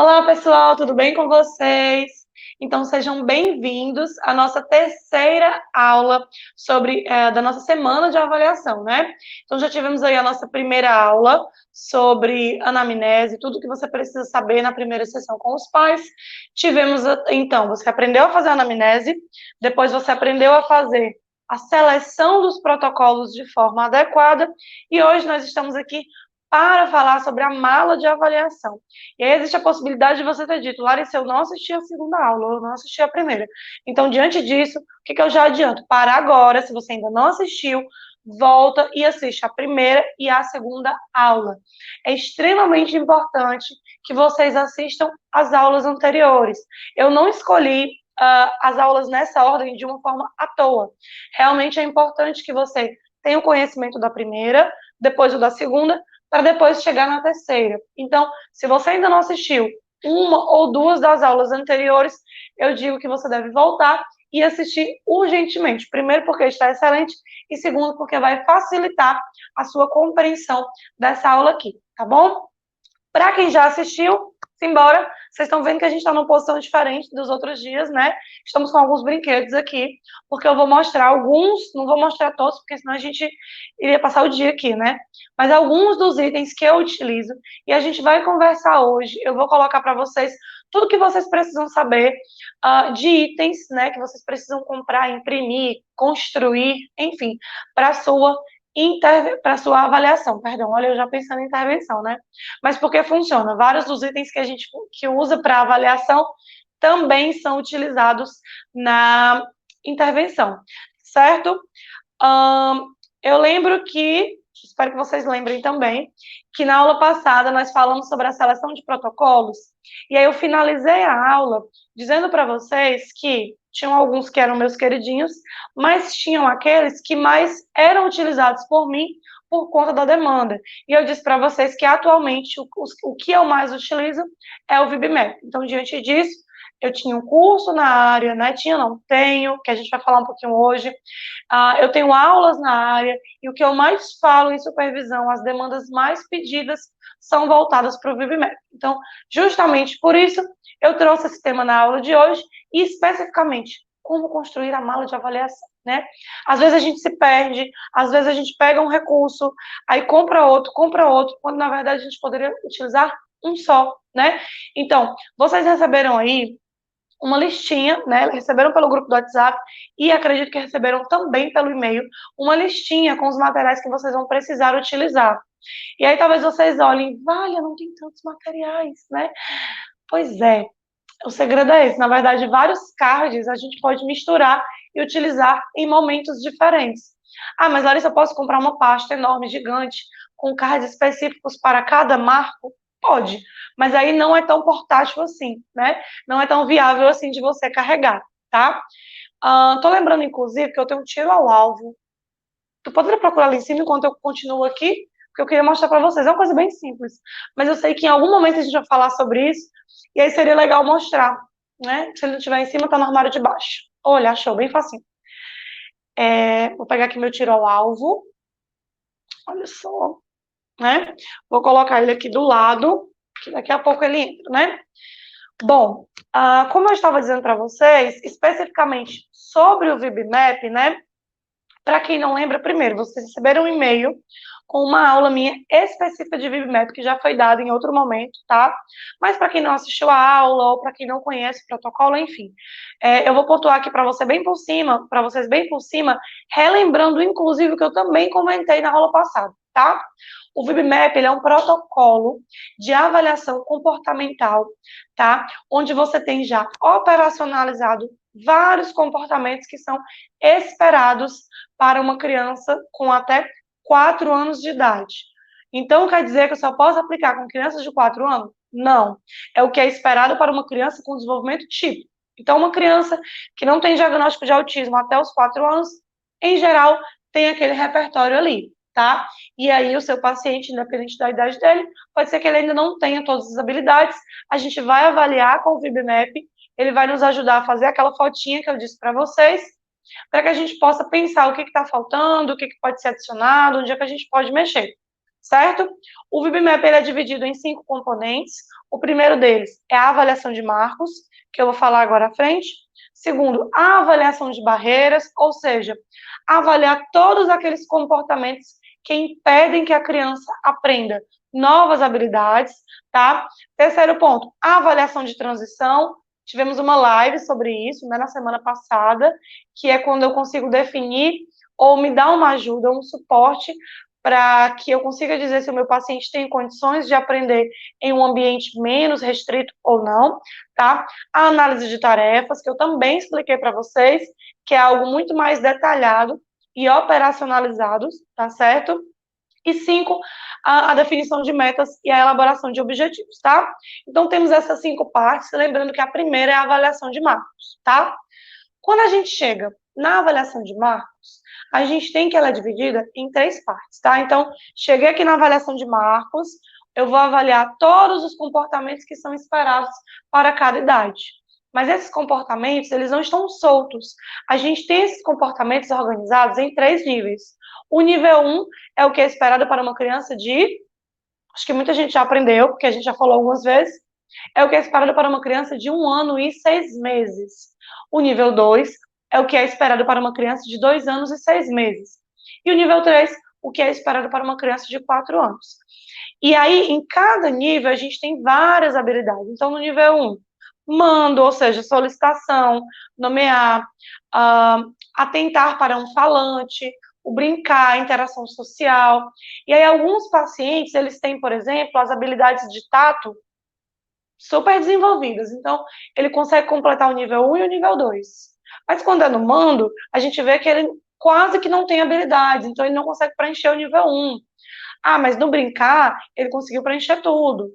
Olá, pessoal, tudo bem com vocês? Então, sejam bem-vindos à nossa terceira aula da nossa semana de avaliação, né? Então, já tivemos aí a nossa primeira aula sobre anamnese, tudo que você precisa saber na primeira sessão com os pais. Então, você aprendeu a fazer a anamnese, depois você aprendeu a fazer a seleção dos protocolos de forma adequada, e hoje nós estamos aqui para falar sobre a mala de avaliação. E aí existe a possibilidade de você ter dito, Larissa, eu não assisti a segunda aula, eu não assisti a primeira. Então, diante disso, o que eu já adianto? Para agora, se você ainda não assistiu, volta e assiste a primeira e a segunda aula. É extremamente importante que vocês assistam as aulas anteriores. Eu não escolhi as aulas nessa ordem de uma forma à toa. Realmente é importante que você tenha o conhecimento da primeira, depois o da segunda, para depois chegar na terceira. Então, se você ainda não assistiu uma ou duas das aulas anteriores, eu digo que você deve voltar e assistir urgentemente. Primeiro, porque está excelente, e segundo, porque vai facilitar a sua compreensão dessa aula aqui, tá bom? Para quem já assistiu, simbora. Vocês estão vendo que a gente está numa posição diferente dos outros dias, né? Estamos com alguns brinquedos aqui, porque eu vou mostrar alguns, não vou mostrar todos, porque senão a gente iria passar o dia aqui, né? Mas alguns dos itens que eu utilizo, e a gente vai conversar hoje. Eu vou colocar para vocês tudo que vocês precisam saber de itens, né? Que vocês precisam comprar, imprimir, construir, enfim, para sua avaliação, perdão, olha, eu já pensando em intervenção, né? Mas porque funciona. Vários dos itens que a gente usa para avaliação também são utilizados na intervenção, certo? Eu lembro que, espero que vocês lembrem também, que na aula passada nós falamos sobre a seleção de protocolos, e aí eu finalizei a aula dizendo para vocês que tinham alguns que eram meus queridinhos, mas tinham aqueles que mais eram utilizados por mim por conta da demanda. E eu disse para vocês que atualmente o que eu mais utilizo é o VibMap. Então, diante disso, eu tinha um curso na área, né? Não tenho, que a gente vai falar um pouquinho hoje. Eu tenho aulas na área, e o que eu mais falo em supervisão, as demandas mais pedidas são voltadas para o VibMap. Então, justamente por isso, eu trouxe esse tema na aula de hoje, e especificamente, como construir a mala de avaliação, né? Às vezes a gente se perde, às vezes a gente pega um recurso, aí compra outro, quando na verdade a gente poderia utilizar um só, né? Então, vocês receberam aí uma listinha, né? Receberam pelo grupo do WhatsApp e acredito que receberam também pelo e-mail uma listinha com os materiais que vocês vão precisar utilizar. E aí talvez vocês olhem, vale, eu não tenho tantos materiais, né? Pois é, o segredo é esse. Na verdade, vários cards a gente pode misturar e utilizar em momentos diferentes. Ah, mas Larissa, eu posso comprar uma pasta enorme, gigante, com cards específicos para cada marco? Pode, mas aí não é tão portátil assim, né? Não é tão viável assim de você carregar, tá? Tô lembrando, inclusive, que eu tenho um tiro ao alvo. Tu poderia procurar ali em cima enquanto eu continuo aqui? Porque eu queria mostrar para vocês. É uma coisa bem simples. Mas eu sei que em algum momento a gente vai falar sobre isso, e aí seria legal mostrar, né? Se ele não estiver em cima, tá no armário de baixo. Olha, achou, bem facinho. Vou pegar aqui meu tiro ao alvo. Olha só, né? Vou colocar ele aqui do lado, que daqui a pouco ele entra, né? Bom, como eu estava dizendo para vocês, especificamente sobre o VibMap, né? Para quem não lembra, primeiro, vocês receberam um e-mail com uma aula minha específica de VibMap, que já foi dada em outro momento, tá? Mas para quem não assistiu a aula, ou para quem não conhece o protocolo, enfim, eu vou pontuar aqui para você bem por cima, para vocês bem por cima, relembrando, inclusive, o que eu também comentei na aula passada, tá? O VibMap, ele é um protocolo de avaliação comportamental, tá? Onde você tem já operacionalizado vários comportamentos que são esperados para uma criança com até 4 anos de idade. Então, quer dizer que eu só posso aplicar com crianças de 4 anos? Não. É o que é esperado para uma criança com desenvolvimento típico. Então, uma criança que não tem diagnóstico de autismo até os 4 anos, em geral, tem aquele repertório ali, tá? E aí, o seu paciente, independente da idade dele, pode ser que ele ainda não tenha todas as habilidades. A gente vai avaliar com o VibMap, ele vai nos ajudar a fazer aquela fotinha que eu disse para vocês, para que a gente possa pensar o que está faltando, o que pode ser adicionado, onde é que a gente pode mexer, certo? O VIBMAP ele é dividido em 5 componentes. O primeiro deles é a avaliação de marcos, que eu vou falar agora à frente. Segundo, a avaliação de barreiras, ou seja, avaliar todos aqueles comportamentos que impedem que a criança aprenda novas habilidades, tá? Terceiro ponto, a avaliação de transição. Tivemos uma live sobre isso, né, na semana passada, que é quando eu consigo definir ou me dar uma ajuda, um suporte para que eu consiga dizer se o meu paciente tem condições de aprender em um ambiente menos restrito ou não, tá? A análise de tarefas, que eu também expliquei para vocês, que é algo muito mais detalhado e operacionalizado, tá certo? E 5, a definição de metas e a elaboração de objetivos, tá? Então, temos essas 5 partes, lembrando que a primeira é a avaliação de marcos, tá? Quando a gente chega na avaliação de marcos, a gente tem que ela é dividida em 3 partes, tá? Então, cheguei aqui na avaliação de marcos, eu vou avaliar todos os comportamentos que são esperados para cada idade. Mas esses comportamentos, eles não estão soltos. A gente tem esses comportamentos organizados em 3 níveis. O nível 1 é o que é esperado para uma criança de... Acho que muita gente já aprendeu, porque a gente já falou algumas vezes. É o que é esperado para uma criança de 1 ano e 6 meses. O nível 2 é o que é esperado para uma criança de 2 anos e 6 meses. E o nível 3, o que é esperado para uma criança de 4 anos. E aí, em cada nível, a gente tem várias habilidades. Então, no nível 1, mando, ou seja, solicitação, nomear, atentar para um falante, o brincar, a interação social. E aí, alguns pacientes, eles têm, por exemplo, as habilidades de tato super desenvolvidas. Então, ele consegue completar o nível 1 e o nível 2. Mas quando é no mando, a gente vê que ele quase que não tem habilidades, então ele não consegue preencher o nível 1. Ah, mas no brincar, ele conseguiu preencher tudo.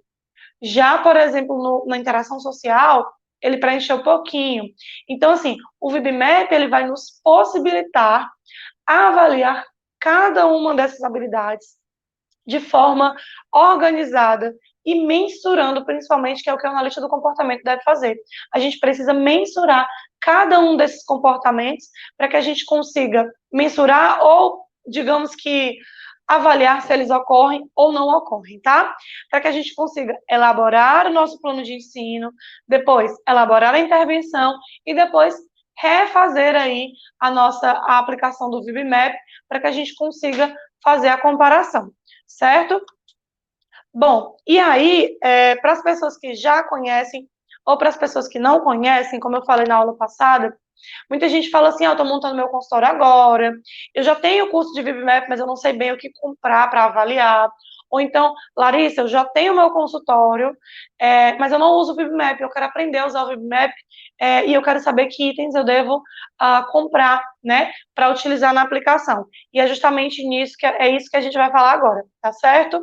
Já, por exemplo, na interação social, ele preencheu pouquinho. Então, assim, o VIBMAP, ele vai nos possibilitar avaliar cada uma dessas habilidades de forma organizada e mensurando, principalmente, que é o que o analista do comportamento deve fazer. A gente precisa mensurar cada um desses comportamentos para que a gente consiga mensurar ou, digamos que, avaliar se eles ocorrem ou não ocorrem, tá? Para que a gente consiga elaborar o nosso plano de ensino, depois elaborar a intervenção e depois refazer aí a aplicação do VIBMAP para que a gente consiga fazer a comparação, certo? Bom, e aí, para as pessoas que já conhecem ou para as pessoas que não conhecem, como eu falei na aula passada, muita gente fala assim, eu estou montando meu consultório agora, eu já tenho o curso de VIBMAP, mas eu não sei bem o que comprar para avaliar. Ou então, Larissa, eu já tenho meu consultório, mas eu não uso o VIBMAP, eu quero aprender a usar o VIBMAP, e eu quero saber que itens eu devo comprar, né, para utilizar na aplicação. E é justamente nisso é isso que a gente vai falar agora, tá certo?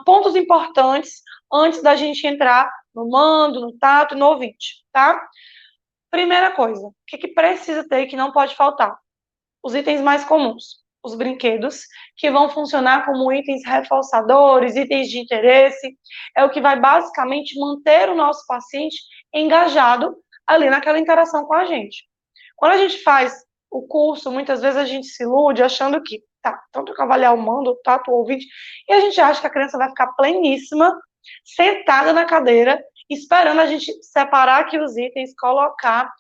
Pontos importantes antes da gente entrar no mando, no tato, no ouvinte, tá? Primeira coisa, o que precisa ter e que não pode faltar? Os itens mais comuns, os brinquedos, que vão funcionar como itens reforçadores, itens de interesse, é o que vai basicamente manter o nosso paciente engajado ali naquela interação com a gente. Quando a gente faz o curso, muitas vezes a gente se ilude achando que, tá, tanto que avaliar o mando, o tato, o ouvinte, e a gente acha que a criança vai ficar pleníssima, sentada na cadeira, esperando a gente separar aqui os itens, colocar,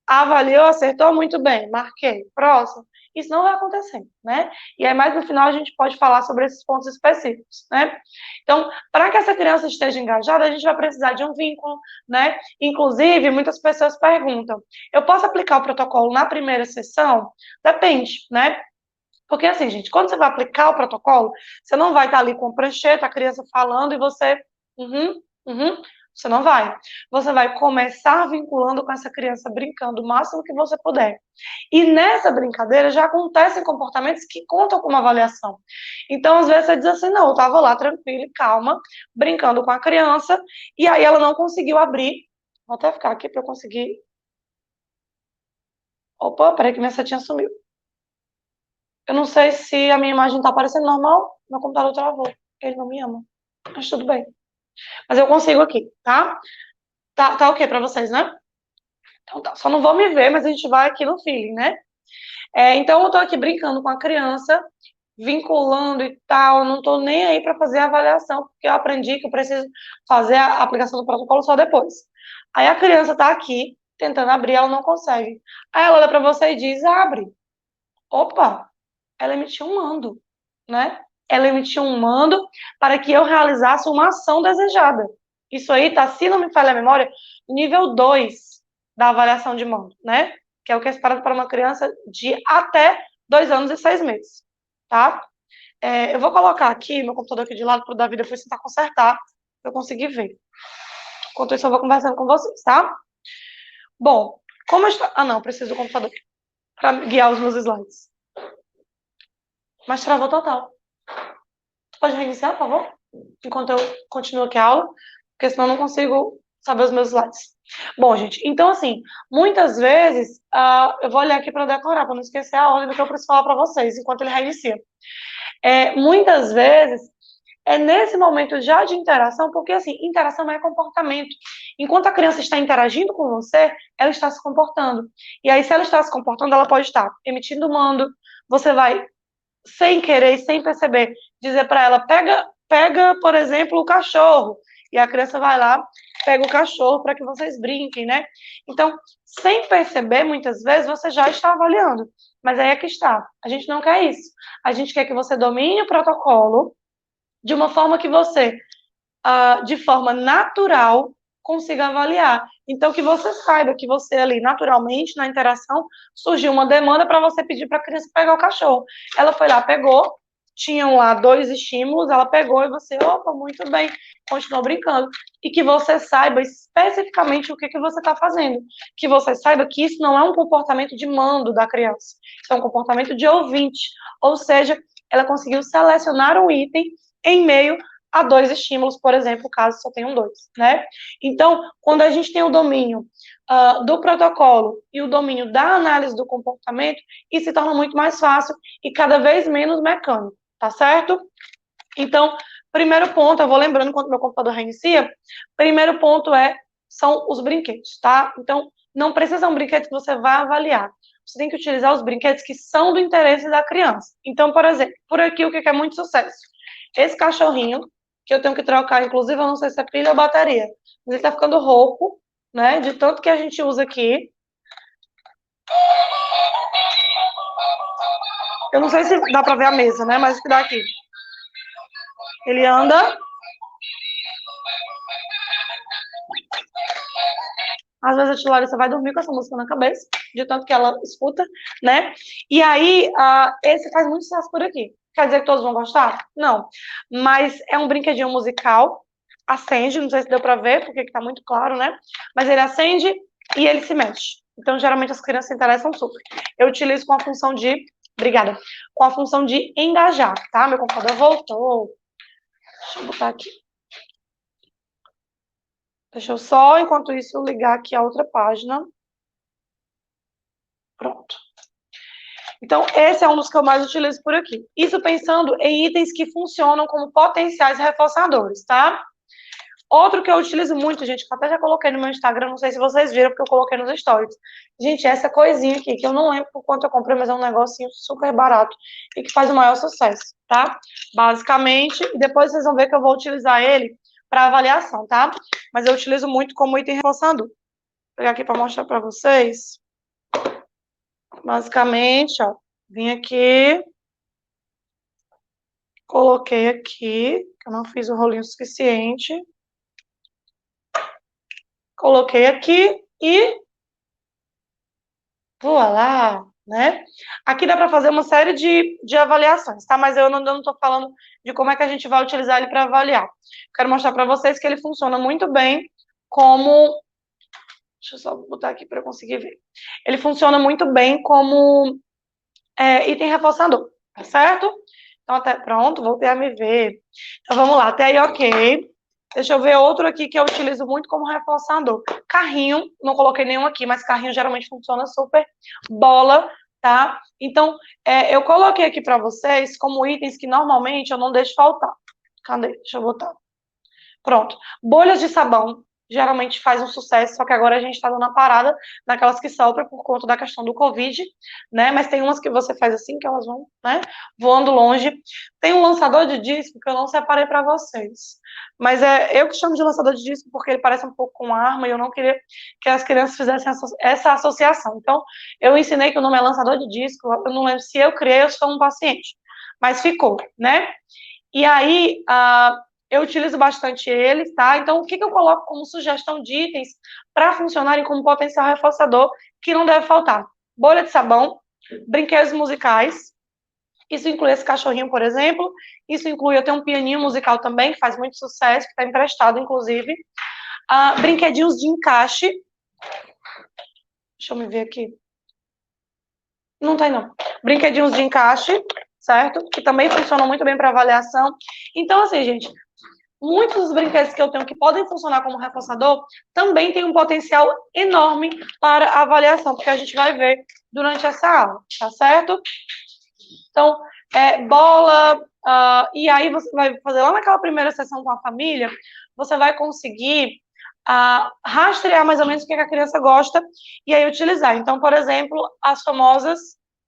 avaliou, acertou, muito bem, marquei, próximo. Isso não vai acontecer, né? E aí, mais no final, a gente pode falar sobre esses pontos específicos, né? Então, para que essa criança esteja engajada, a gente vai precisar de um vínculo, né? Inclusive, muitas pessoas perguntam, eu posso aplicar o protocolo na primeira sessão? Depende, né? Porque assim, gente, quando você vai aplicar o protocolo, você não vai estar ali com a prancheta, a criança falando e você, você não vai. Você vai começar vinculando com essa criança, brincando o máximo que você puder. E nessa brincadeira já acontecem comportamentos que contam com uma avaliação. Então, às vezes, você diz assim, não, eu estava lá tranquila e calma, brincando com a criança, e aí ela não conseguiu abrir. Vou até ficar aqui para eu conseguir... Opa, peraí que minha setinha sumiu. Eu não sei se a minha imagem está aparecendo normal, meu computador travou. Ele não me ama, mas tudo bem. Mas eu consigo aqui, tá? Tá ok para vocês, né? Então tá, só não vão me ver, mas a gente vai aqui no feeling, né? Então eu tô aqui brincando com a criança, vinculando e tal, não estou nem aí para fazer a avaliação, porque eu aprendi que eu preciso fazer a aplicação do protocolo só depois. Aí a criança está aqui, tentando abrir, ela não consegue. Aí ela olha para você e diz, abre. Opa, ela emitiu um mando, né? Ela emitiu um mando para que eu realizasse uma ação desejada. Isso aí tá, se não me falha a memória, nível 2 da avaliação de mando, né? Que é o que é esperado para uma criança de até 2 anos e 6 meses, tá? Eu vou colocar aqui meu computador aqui de lado para o Davi depois tentar consertar, para eu conseguir ver. Enquanto isso, eu vou conversando com vocês, tá? Bom, como eu estou... Ah, não, preciso do computador para guiar os meus slides. Mas travou total. Pode reiniciar, por favor? Enquanto eu continuo aqui a aula, porque senão eu não consigo saber os meus slides. Bom, gente, então assim, muitas vezes, eu vou olhar aqui para decorar, para não esquecer a ordem do que eu preciso falar para vocês, enquanto ele reinicia. Muitas vezes, é nesse momento já de interação, porque assim, interação é comportamento. Enquanto a criança está interagindo com você, ela está se comportando. E aí, se ela está se comportando, ela pode estar emitindo mando, você vai, sem querer e sem perceber, dizer para ela, pega, por exemplo, o cachorro. E a criança vai lá, pega o cachorro para que vocês brinquem, né? Então, sem perceber, muitas vezes, você já está avaliando. Mas aí é que está. A gente não quer isso. A gente quer que você domine o protocolo de uma forma que você, de forma natural, consiga avaliar. Então, que você saiba que você ali, naturalmente, na interação, surgiu uma demanda para você pedir para a criança pegar o cachorro. Ela foi lá, pegou, tinham lá 2 estímulos, ela pegou e você, opa, muito bem, continuou brincando. E que você saiba especificamente o que você está fazendo. Que você saiba que isso não é um comportamento de mando da criança. Isso é um comportamento de ouvinte. Ou seja, ela conseguiu selecionar um item em meio a 2 estímulos, por exemplo, caso só tenham 2, né? Então, quando a gente tem o domínio do protocolo e o domínio da análise do comportamento, isso se torna muito mais fácil e cada vez menos mecânico, tá certo? Então, primeiro ponto, eu vou lembrando enquanto meu computador reinicia, primeiro ponto são os brinquedos, tá? Então, não precisa ser um brinquedo que você vai avaliar. Você tem que utilizar os brinquedos que são do interesse da criança. Então, por exemplo, por aqui o que é muito sucesso? Esse cachorrinho, que eu tenho que trocar, inclusive, eu não sei se é pilha ou bateria, mas ele tá ficando rouco, né, de tanto que a gente usa aqui. Eu não sei se dá pra ver a mesa, né, mas o que dá aqui. Ele anda. Às vezes a Tilarissa vai dormir com essa música na cabeça, de tanto que ela escuta, né? E aí, esse faz muito sucesso por aqui. Quer dizer que todos vão gostar? Não. Mas é um brinquedinho musical, acende, não sei se deu pra ver, porque tá muito claro, né? Mas ele acende e ele se mexe. Então, geralmente, as crianças se interessam super. Eu utilizo com a função de... Obrigada. Com a função de engajar, tá? Meu computador voltou. Deixa eu botar aqui. Deixa eu só, enquanto isso, ligar aqui a outra página. Pronto. Então, esse é um dos que eu mais utilizo por aqui. Isso pensando em itens que funcionam como potenciais reforçadores, tá? Outro que eu utilizo muito, gente, que eu até já coloquei no meu Instagram, não sei se vocês viram, porque eu coloquei nos stories. Gente, essa coisinha aqui, que eu não lembro por quanto eu comprei, mas é um negocinho super barato e que faz o maior sucesso, tá? Basicamente, e depois vocês vão ver que eu vou utilizar ele para avaliação, tá? Mas eu utilizo muito como item reforçador. Vou pegar aqui para mostrar para vocês. Basicamente, ó, vim aqui, coloquei aqui, que eu não fiz o rolinho suficiente. Coloquei aqui e voilá, né? Aqui dá para fazer uma série de avaliações, tá? Mas eu não estou falando de como é que a gente vai utilizar ele para avaliar. Quero mostrar para vocês que ele funciona muito bem como... Deixa eu só botar aqui para eu conseguir ver. Ele funciona muito bem como item reforçador, tá certo? Então, até pronto, voltei a me ver. Então, vamos lá, até aí, ok. Deixa eu ver outro aqui que eu utilizo muito como reforçador. Carrinho, não coloquei nenhum aqui, mas carrinho geralmente funciona super. Bola, tá? Então, eu coloquei aqui para vocês como itens que normalmente eu não deixo faltar. Cadê? Deixa eu botar. Pronto. Bolhas de sabão. geralmente faz um sucesso, só que agora a gente está dando uma parada naquelas que sopram por conta da questão do Covid, né? Mas tem umas que você faz assim, que elas vão, né, voando longe. Tem um lançador de disco que eu não separei para vocês, mas é eu que chamo de lançador de disco porque ele parece um pouco com arma e eu não queria que as crianças fizessem essa associação. Então, eu ensinei que o nome é lançador de disco, eu não lembro se eu criei ou se foi um paciente, mas ficou, né? E aí, eu utilizo bastante eles, tá? Então, o que eu coloco como sugestão de itens para funcionarem como potencial reforçador que não deve faltar? Bolha de sabão, brinquedos musicais, isso inclui esse cachorrinho, por exemplo, isso inclui, eu tenho um pianinho musical também, que faz muito sucesso, que está emprestado, inclusive, brinquedinhos de encaixe, deixa eu me ver aqui, não tem não, brinquedinhos de encaixe, certo? Que também funcionam muito bem para avaliação. Então, assim, gente, muitos dos brinquedos que eu tenho que podem funcionar como reforçador também têm um potencial enorme para a avaliação, porque a gente vai ver durante essa aula, tá certo? Então, bola, e aí você vai fazer lá naquela primeira sessão com a família, você vai conseguir rastrear mais ou menos o que a criança gosta e aí utilizar. Então, por exemplo, as famosas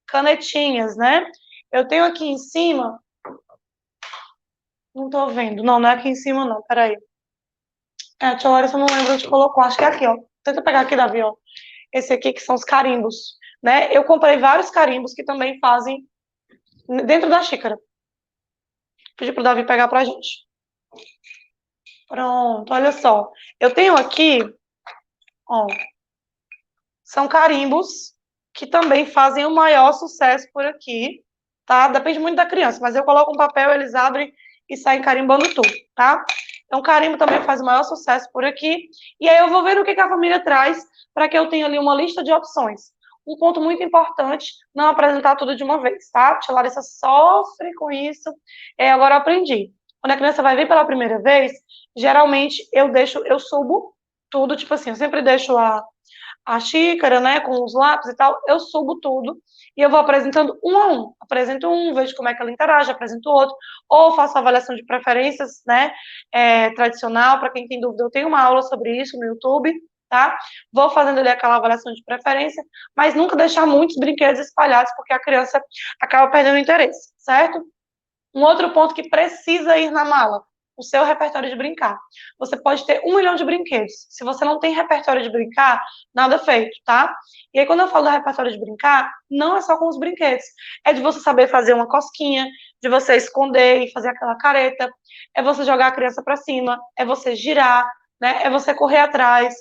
canetinhas, né? Eu tenho aqui em cima, não tô vendo, não é aqui em cima não, peraí. A tia Larissa não lembro onde colocou, acho que é aqui, ó. Tenta pegar aqui, Davi, ó. Esse aqui que são os carimbos, né? Eu comprei vários carimbos que também fazem dentro da xícara. Pedi pro Davi pegar pra gente. Pronto, olha só. Eu tenho aqui, ó, são carimbos que também fazem o maior sucesso por aqui, tá? Depende muito da criança, mas eu coloco um papel, eles abrem e saem carimbando tudo, tá? Então, carimbo também faz o maior sucesso por aqui. E aí eu vou ver o que a família traz para que eu tenha ali uma lista de opções. Um ponto muito importante, não apresentar tudo de uma vez, tá? A tia Larissa sofre com isso. Agora eu aprendi. Quando a criança vai vir pela primeira vez, geralmente eu subo tudo, tipo assim, eu sempre deixo a xícara, né, com os lápis e tal, eu subo tudo e eu vou apresentando um a um. Apresento um, vejo como é que ela interage, apresento outro, ou faço avaliação de preferências, né, tradicional, para quem tem dúvida, eu tenho uma aula sobre isso no YouTube, tá? Vou fazendo ali aquela avaliação de preferência, mas nunca deixar muitos brinquedos espalhados, porque a criança acaba perdendo o interesse, certo? Um outro ponto que precisa ir na mala, o seu repertório de brincar. Você pode ter 1 milhão de brinquedos. Se você não tem repertório de brincar, nada feito, tá? E aí, quando eu falo do repertório de brincar, não é só com os brinquedos. É de você saber fazer uma cosquinha, de você esconder e fazer aquela careta, é você jogar a criança para cima, é você girar, né? É você correr atrás.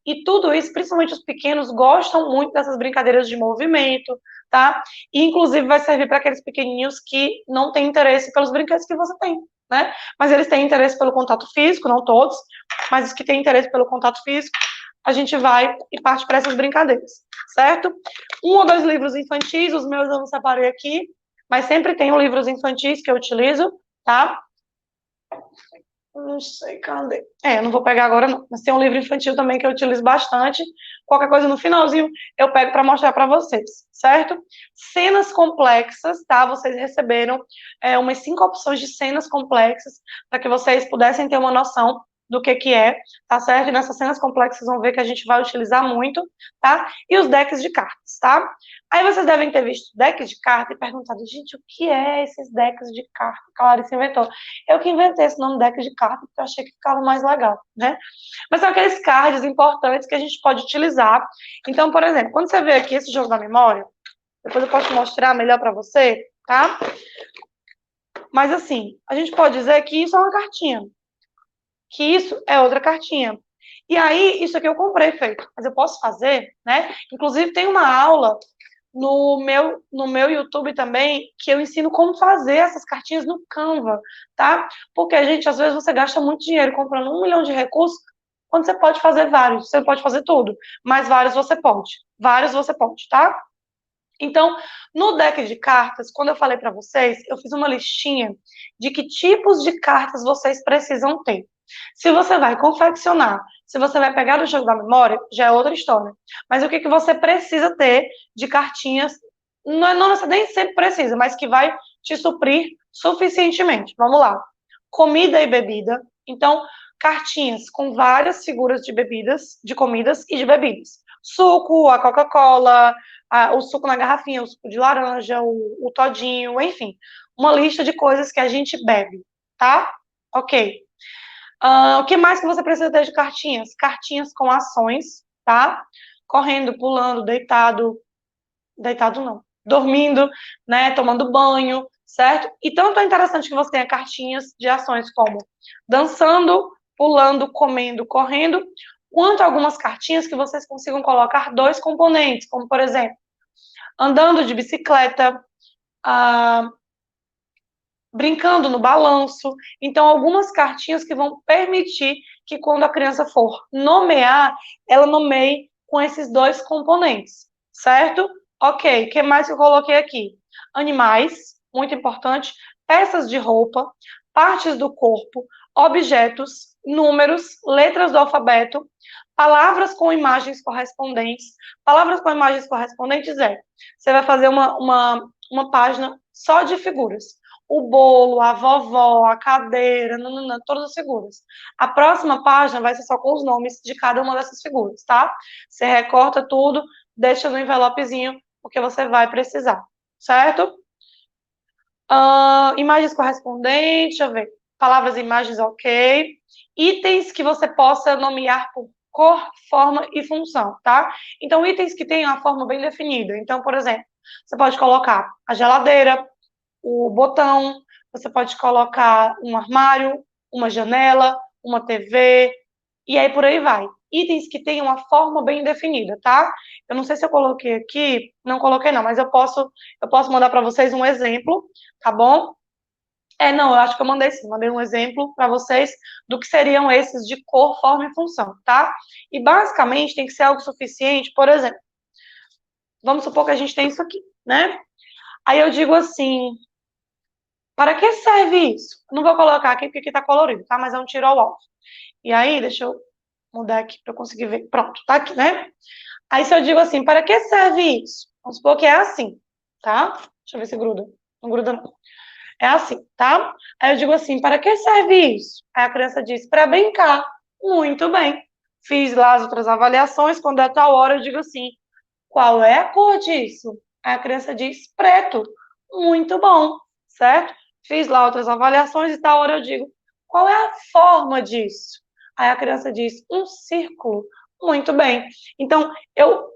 E tudo isso, principalmente os pequenos, gostam muito dessas brincadeiras de movimento, tá? E, inclusive, vai servir para aqueles pequenininhos que não têm interesse pelos brinquedos que você tem, né? Mas eles têm interesse pelo contato físico, não todos, mas os que têm interesse pelo contato físico, a gente vai e parte para essas brincadeiras, certo? 1 ou 2 livros infantis, os meus eu não separei aqui, mas sempre tenho livros infantis que eu utilizo, tá? Não sei, cadê? Eu não vou pegar agora não, mas tem um livro infantil também que eu utilizo bastante. Qualquer coisa no finalzinho eu pego para mostrar para vocês, certo? Cenas complexas, tá? Vocês receberam umas 5 opções de cenas complexas para que vocês pudessem ter uma noção do que é, tá certo? E nessas cenas complexas vão ver que a gente vai utilizar muito, tá? E os decks de cartas, tá? Aí vocês devem ter visto decks de carta e perguntado, gente, o que é esses decks de carta que a Larissa inventou? Eu que inventei esse nome deck de carta porque eu achei que ficava mais legal, né? Mas são aqueles cards importantes que a gente pode utilizar. Então, por exemplo, quando você vê aqui esse jogo da memória, depois eu posso mostrar melhor para você, tá? Mas assim, a gente pode dizer que isso é uma cartinha, que isso é outra cartinha. E aí, isso aqui eu comprei feito, mas eu posso fazer, né? Inclusive, tem uma aula no meu YouTube também, que eu ensino como fazer essas cartinhas no Canva, tá? Porque, gente, às vezes você gasta muito dinheiro comprando 1 milhão de recursos, quando você pode fazer vários, você pode fazer tudo, mas vários você pode, tá? Então, no deck de cartas, quando eu falei para vocês, eu fiz uma listinha de que tipos de cartas vocês precisam ter. Se você vai confeccionar, se você vai pegar do jogo da memória, já é outra história. Mas o que você precisa ter de cartinhas, não nem sempre precisa, mas que vai te suprir suficientemente. Vamos lá. Comida e bebida. Então, cartinhas com várias figuras de bebidas, de comidas e de bebidas. Suco, a Coca-Cola, o suco na garrafinha, o suco de laranja, o todinho, enfim. Uma lista de coisas que a gente bebe, tá? Ok. O que mais que você precisa ter de cartinhas? Cartinhas com ações, tá? Correndo, pulando, deitado não, dormindo, né, tomando banho, certo? E tanto é interessante que você tenha cartinhas de ações como dançando, pulando, comendo, correndo, quanto algumas cartinhas que vocês consigam colocar dois componentes, como por exemplo, andando de bicicleta, ah, brincando no balanço. Então, algumas cartinhas que vão permitir que quando a criança for nomear, ela nomeie com esses dois componentes, certo? Ok, o que mais que eu coloquei aqui? Animais, muito importante, peças de roupa, partes do corpo, objetos, números, letras do alfabeto, palavras com imagens correspondentes. Palavras com imagens correspondentes você vai fazer uma página só de figuras. O bolo, a vovó, a cadeira, nanana, todas as figuras. A próxima página vai ser só com os nomes de cada uma dessas figuras, tá? Você recorta tudo, deixa no envelopezinho, porque você vai precisar, certo? Imagens correspondentes, deixa eu ver. Palavras e imagens, ok. Itens que você possa nomear por cor, forma e função, tá? Então, itens que tenham a forma bem definida. Então, por exemplo, você pode colocar a geladeira, o botão, você pode colocar um armário, uma janela, uma TV, e aí por aí vai. Itens que tenham uma forma bem definida, tá? Eu não sei se eu coloquei aqui, não coloquei não, mas eu posso mandar para vocês um exemplo, tá bom? Não, eu acho que eu mandei sim, mandei um exemplo para vocês do que seriam esses de cor, forma e função, tá? E basicamente tem que ser algo suficiente, por exemplo, vamos supor que a gente tem isso aqui, né? Aí eu digo assim, para que serve isso? Não vou colocar aqui porque aqui tá colorido, tá? Mas é um tiro ao alvo. E aí, deixa eu mudar aqui para eu conseguir ver. Pronto, tá aqui, né? Aí se eu digo assim, para que serve isso? Vamos supor que é assim, tá? Deixa eu ver se gruda. Não gruda não. É assim, tá? Aí eu digo assim, para que serve isso? Aí a criança diz, para brincar. Muito bem. Fiz lá as outras avaliações, quando é tal hora eu digo assim, qual é a cor disso? Aí a criança diz, preto. Muito bom, certo? Fiz lá outras avaliações e tal hora eu digo, qual é a forma disso? Aí a criança diz, um círculo. Muito bem. Então, eu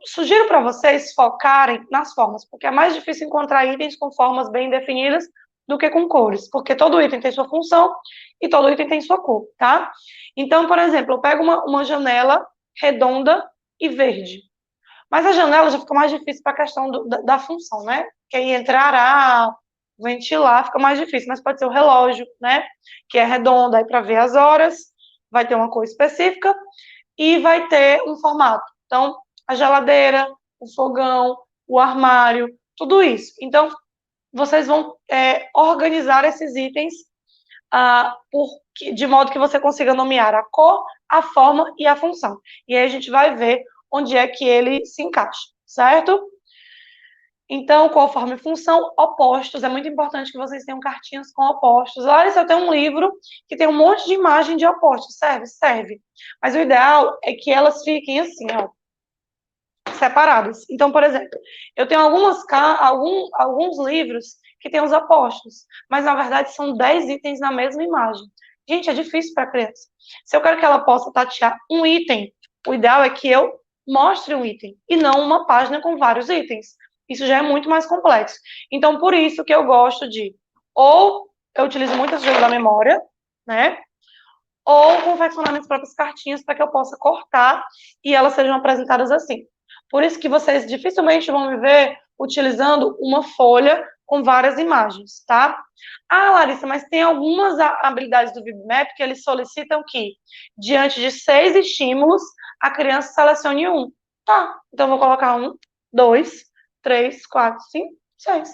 sugiro para vocês focarem nas formas, porque é mais difícil encontrar itens com formas bem definidas do que com cores, porque todo item tem sua função e todo item tem sua cor, tá? Então, por exemplo, eu pego uma janela redonda e verde. Mas a janela já fica mais difícil para a questão da função, né? Que aí entrar ar, ventilar, fica mais difícil. Mas pode ser o relógio, né? Que é redondo, aí para ver as horas, vai ter uma cor específica e vai ter um formato. Então, a geladeira, o fogão, o armário, tudo isso. Então, vocês vão organizar esses itens de modo que você consiga nomear a cor, a forma e a função. E aí a gente vai ver onde é que ele se encaixa, certo? Então, cor, forma e função, opostos. É muito importante que vocês tenham cartinhas com opostos. Olha, se eu tenho um livro que tem um monte de imagem de opostos, serve? Serve. Mas o ideal é que elas fiquem assim, ó, separadas. Então, por exemplo, eu tenho alguns livros que têm os opostos, mas na verdade são 10 itens na mesma imagem. Gente, é difícil para a criança. Se eu quero que ela possa tatear um item, o ideal é que eu mostre um item e não uma página com vários itens. Isso já é muito mais complexo. Então, por isso que eu gosto de, ou eu utilizo muito esse jogo da memória, né? Ou confeccionar minhas próprias cartinhas para que eu possa cortar e elas sejam apresentadas assim. Por isso que vocês dificilmente vão me ver utilizando uma folha com várias imagens, tá? Ah, Larissa, mas tem algumas habilidades do VibMap que eles solicitam que, diante de 6 estímulos, a criança selecione um. Tá, então eu vou colocar 1, 2, 3, 4, 5, 6.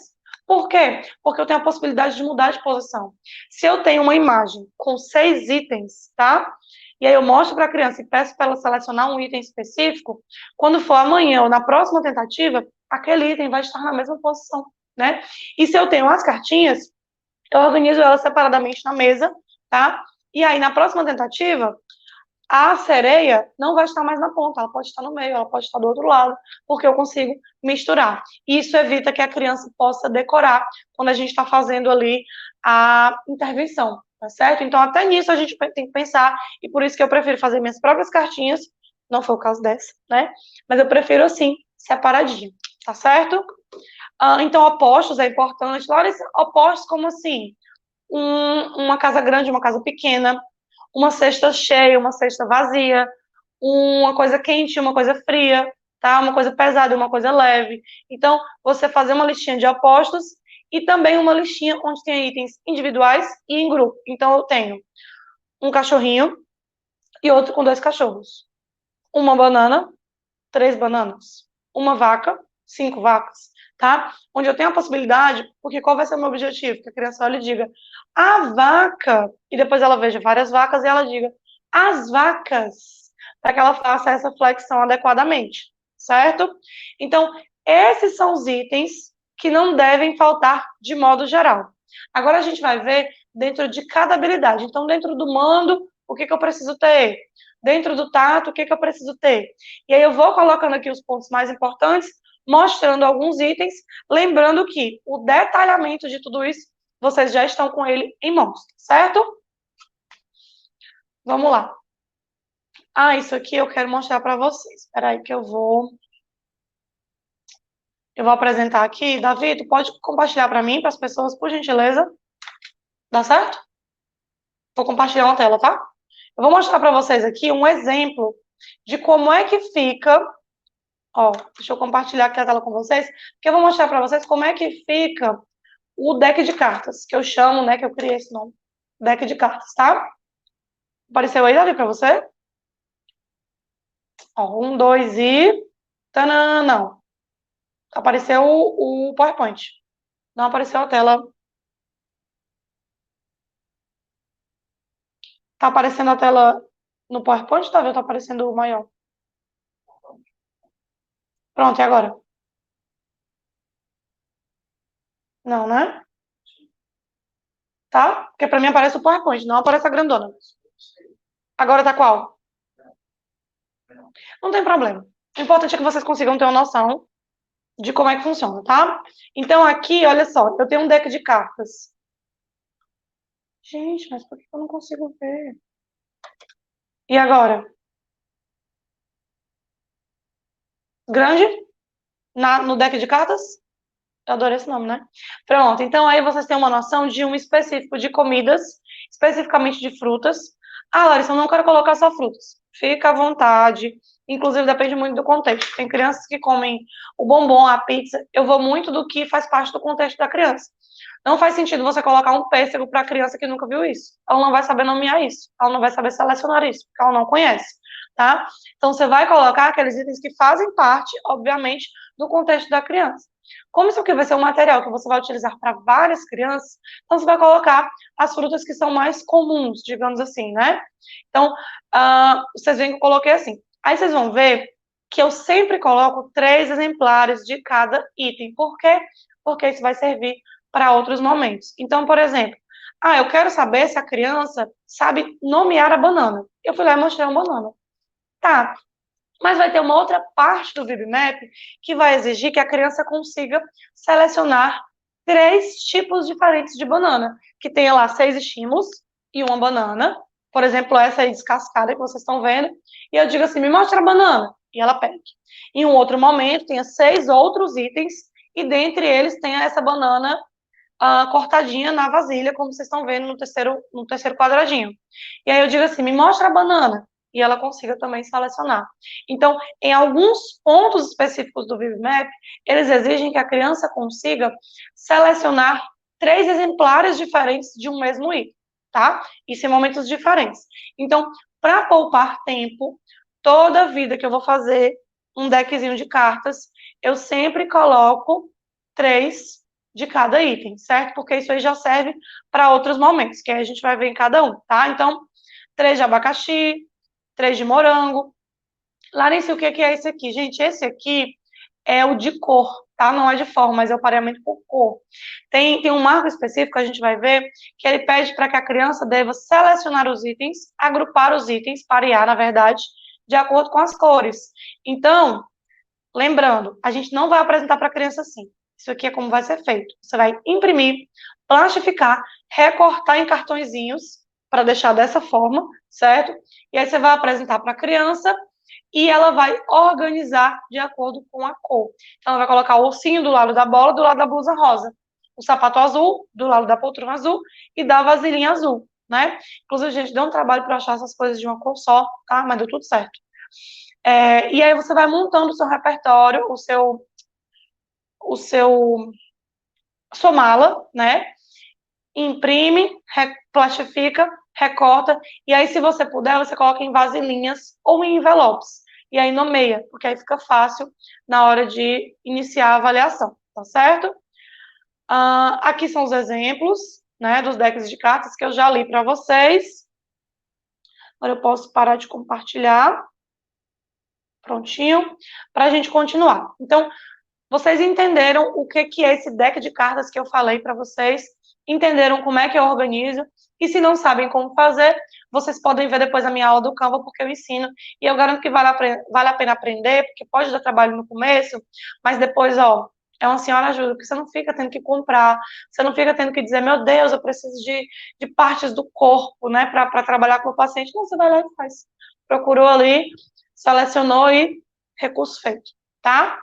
Por quê? Porque eu tenho a possibilidade de mudar de posição. Se eu tenho uma imagem com 6 itens, tá? E aí eu mostro para a criança e peço para ela selecionar um item específico, quando for amanhã ou na próxima tentativa, aquele item vai estar na mesma posição, né? E se eu tenho as cartinhas, eu organizo elas separadamente na mesa, tá? E aí, na próxima tentativa, a sereia não vai estar mais na ponta, ela pode estar no meio, ela pode estar do outro lado, porque eu consigo misturar. Isso evita que a criança possa decorar quando a gente está fazendo ali a intervenção, tá certo? Então, até nisso a gente tem que pensar, e por isso que eu prefiro fazer minhas próprias cartinhas, não foi o caso dessa, né? Mas eu prefiro assim, separadinho, tá certo? Então, opostos é importante. Larissa, opostos como assim? Uma casa grande, uma casa pequena, uma cesta cheia, uma cesta vazia, uma coisa quente, uma coisa fria, tá? Uma coisa pesada, uma coisa leve. Então, você fazer uma listinha de opostos e também uma listinha onde tem itens individuais e em grupo. Então, eu tenho um cachorrinho e outro com 2 cachorros. Uma banana, 3 bananas. Uma vaca, 5 vacas, tá? Onde eu tenho a possibilidade, porque qual vai ser o meu objetivo? Que a criança olhe e diga, a vaca, e depois ela veja várias vacas e ela diga, as vacas, para que ela faça essa flexão adequadamente, certo? Então, esses são os itens que não devem faltar de modo geral. Agora a gente vai ver dentro de cada habilidade. Então, dentro do mando, o que eu preciso ter? Dentro do tato, o que eu preciso ter? E aí eu vou colocando aqui os pontos mais importantes, mostrando alguns itens, lembrando que o detalhamento de tudo isso, vocês já estão com ele em mãos, certo? Vamos lá. Isso aqui eu quero mostrar para vocês. Espera aí que eu vou apresentar aqui. Davi, tu pode compartilhar para mim, para as pessoas, por gentileza? Dá certo? Vou compartilhar uma tela, tá? Eu vou mostrar para vocês aqui um exemplo de como é que fica. Ó, deixa eu compartilhar aqui a tela com vocês, porque eu vou mostrar para vocês como é que fica o deck de cartas, que eu chamo, né, que eu criei esse nome, deck de cartas, tá? Apareceu aí, Davi, para você? Ó, 1, 2 e... Tanã, não. Apareceu o PowerPoint. Não apareceu a tela. Tá aparecendo a tela no PowerPoint, Davi, ou tá aparecendo o maior? Pronto, e agora? Não, né? Tá? Porque para mim aparece o PowerPoint, não aparece a grandona. Agora tá qual? Não tem problema. O importante é que vocês consigam ter uma noção de como é que funciona, tá? Então, aqui, olha só, eu tenho um deck de cartas. Gente, mas por que eu não consigo ver? E agora? Grande? No deck de cartas? Eu adorei esse nome, né? Pronto, então aí vocês têm uma noção de um específico de comidas, especificamente de frutas. Larissa, eu não quero colocar só frutas. Fica à vontade. Inclusive, depende muito do contexto. Tem crianças que comem o bombom, a pizza. Eu vou muito do que faz parte do contexto da criança. Não faz sentido você colocar um pêssego para a criança que nunca viu isso. Ela não vai saber nomear isso. Ela não vai saber selecionar isso, porque ela não conhece, tá? Então, você vai colocar aqueles itens que fazem parte, obviamente, do contexto da criança. Como isso aqui vai ser um material que você vai utilizar para várias crianças, então você vai colocar as frutas que são mais comuns, digamos assim, né? Então, vocês veem que eu coloquei assim. Aí vocês vão ver que eu sempre coloco 3 exemplares de cada item. Por quê? Porque isso vai servir para outros momentos. Então, por exemplo, eu quero saber se a criança sabe nomear a banana. Eu fui lá e mostrei uma banana. Tá, mas vai ter uma outra parte do VibMap que vai exigir que a criança consiga selecionar 3 tipos diferentes de banana, que tenha lá 6 estímulos e uma banana, por exemplo, essa aí descascada que vocês estão vendo, e eu digo assim, me mostra a banana, e ela pede. Em um outro momento, tenha 6 outros itens, e dentre eles tenha essa banana cortadinha na vasilha, como vocês estão vendo no terceiro quadradinho. E aí eu digo assim, me mostra a banana, e ela consiga também selecionar. Então, em alguns pontos específicos do VibMap, eles exigem que a criança consiga selecionar 3 exemplares diferentes de um mesmo item, tá? Isso em momentos diferentes. Então, para poupar tempo, toda vida que eu vou fazer um deckzinho de cartas, eu sempre coloco 3 de cada item, certo? Porque isso aí já serve para outros momentos, que aí a gente vai ver em cada um, tá? Então, 3 de abacaxi, 3 de morango. Larissa, o que é esse aqui? Gente, esse aqui é o de cor, tá? Não é de forma, mas é o pareamento por cor. Tem um marco específico, a gente vai ver, que ele pede para que a criança deva selecionar os itens, agrupar os itens, parear, na verdade, de acordo com as cores. Então, lembrando, a gente não vai apresentar para a criança assim. Isso aqui é como vai ser feito. Você vai imprimir, plastificar, recortar em cartõezinhos, para deixar dessa forma, certo? E aí você vai apresentar para a criança e ela vai organizar de acordo com a cor. Então, ela vai colocar o ursinho do lado da bola, do lado da blusa rosa. O sapato azul, do lado da poltrona azul, e da vasilhinha azul, né? Inclusive, a gente deu um trabalho para achar essas coisas de uma cor só, tá? Mas deu tudo certo. E aí você vai montando o seu repertório, a sua mala, né? Imprime, plastifica, recorta, e aí, se você puder, você coloca em vasilhinhas ou em envelopes. E aí nomeia, porque aí fica fácil na hora de iniciar a avaliação, tá certo? Aqui são os exemplos, né, dos decks de cartas que eu já li para vocês. Agora eu posso parar de compartilhar. Prontinho, para a gente continuar. Então, vocês entenderam o que é esse deck de cartas que eu falei para vocês, entenderam como é que eu organizo, e se não sabem como fazer, vocês podem ver depois a minha aula do Canva, porque eu ensino, e eu garanto que vale a pena aprender, porque pode dar trabalho no começo, mas depois, ó, é uma senhora ajuda, porque você não fica tendo que comprar, você não fica tendo que dizer, meu Deus, eu preciso de partes do corpo, né, para trabalhar com o paciente. Não, você vai lá e faz. Procurou ali, selecionou e recurso feito, tá?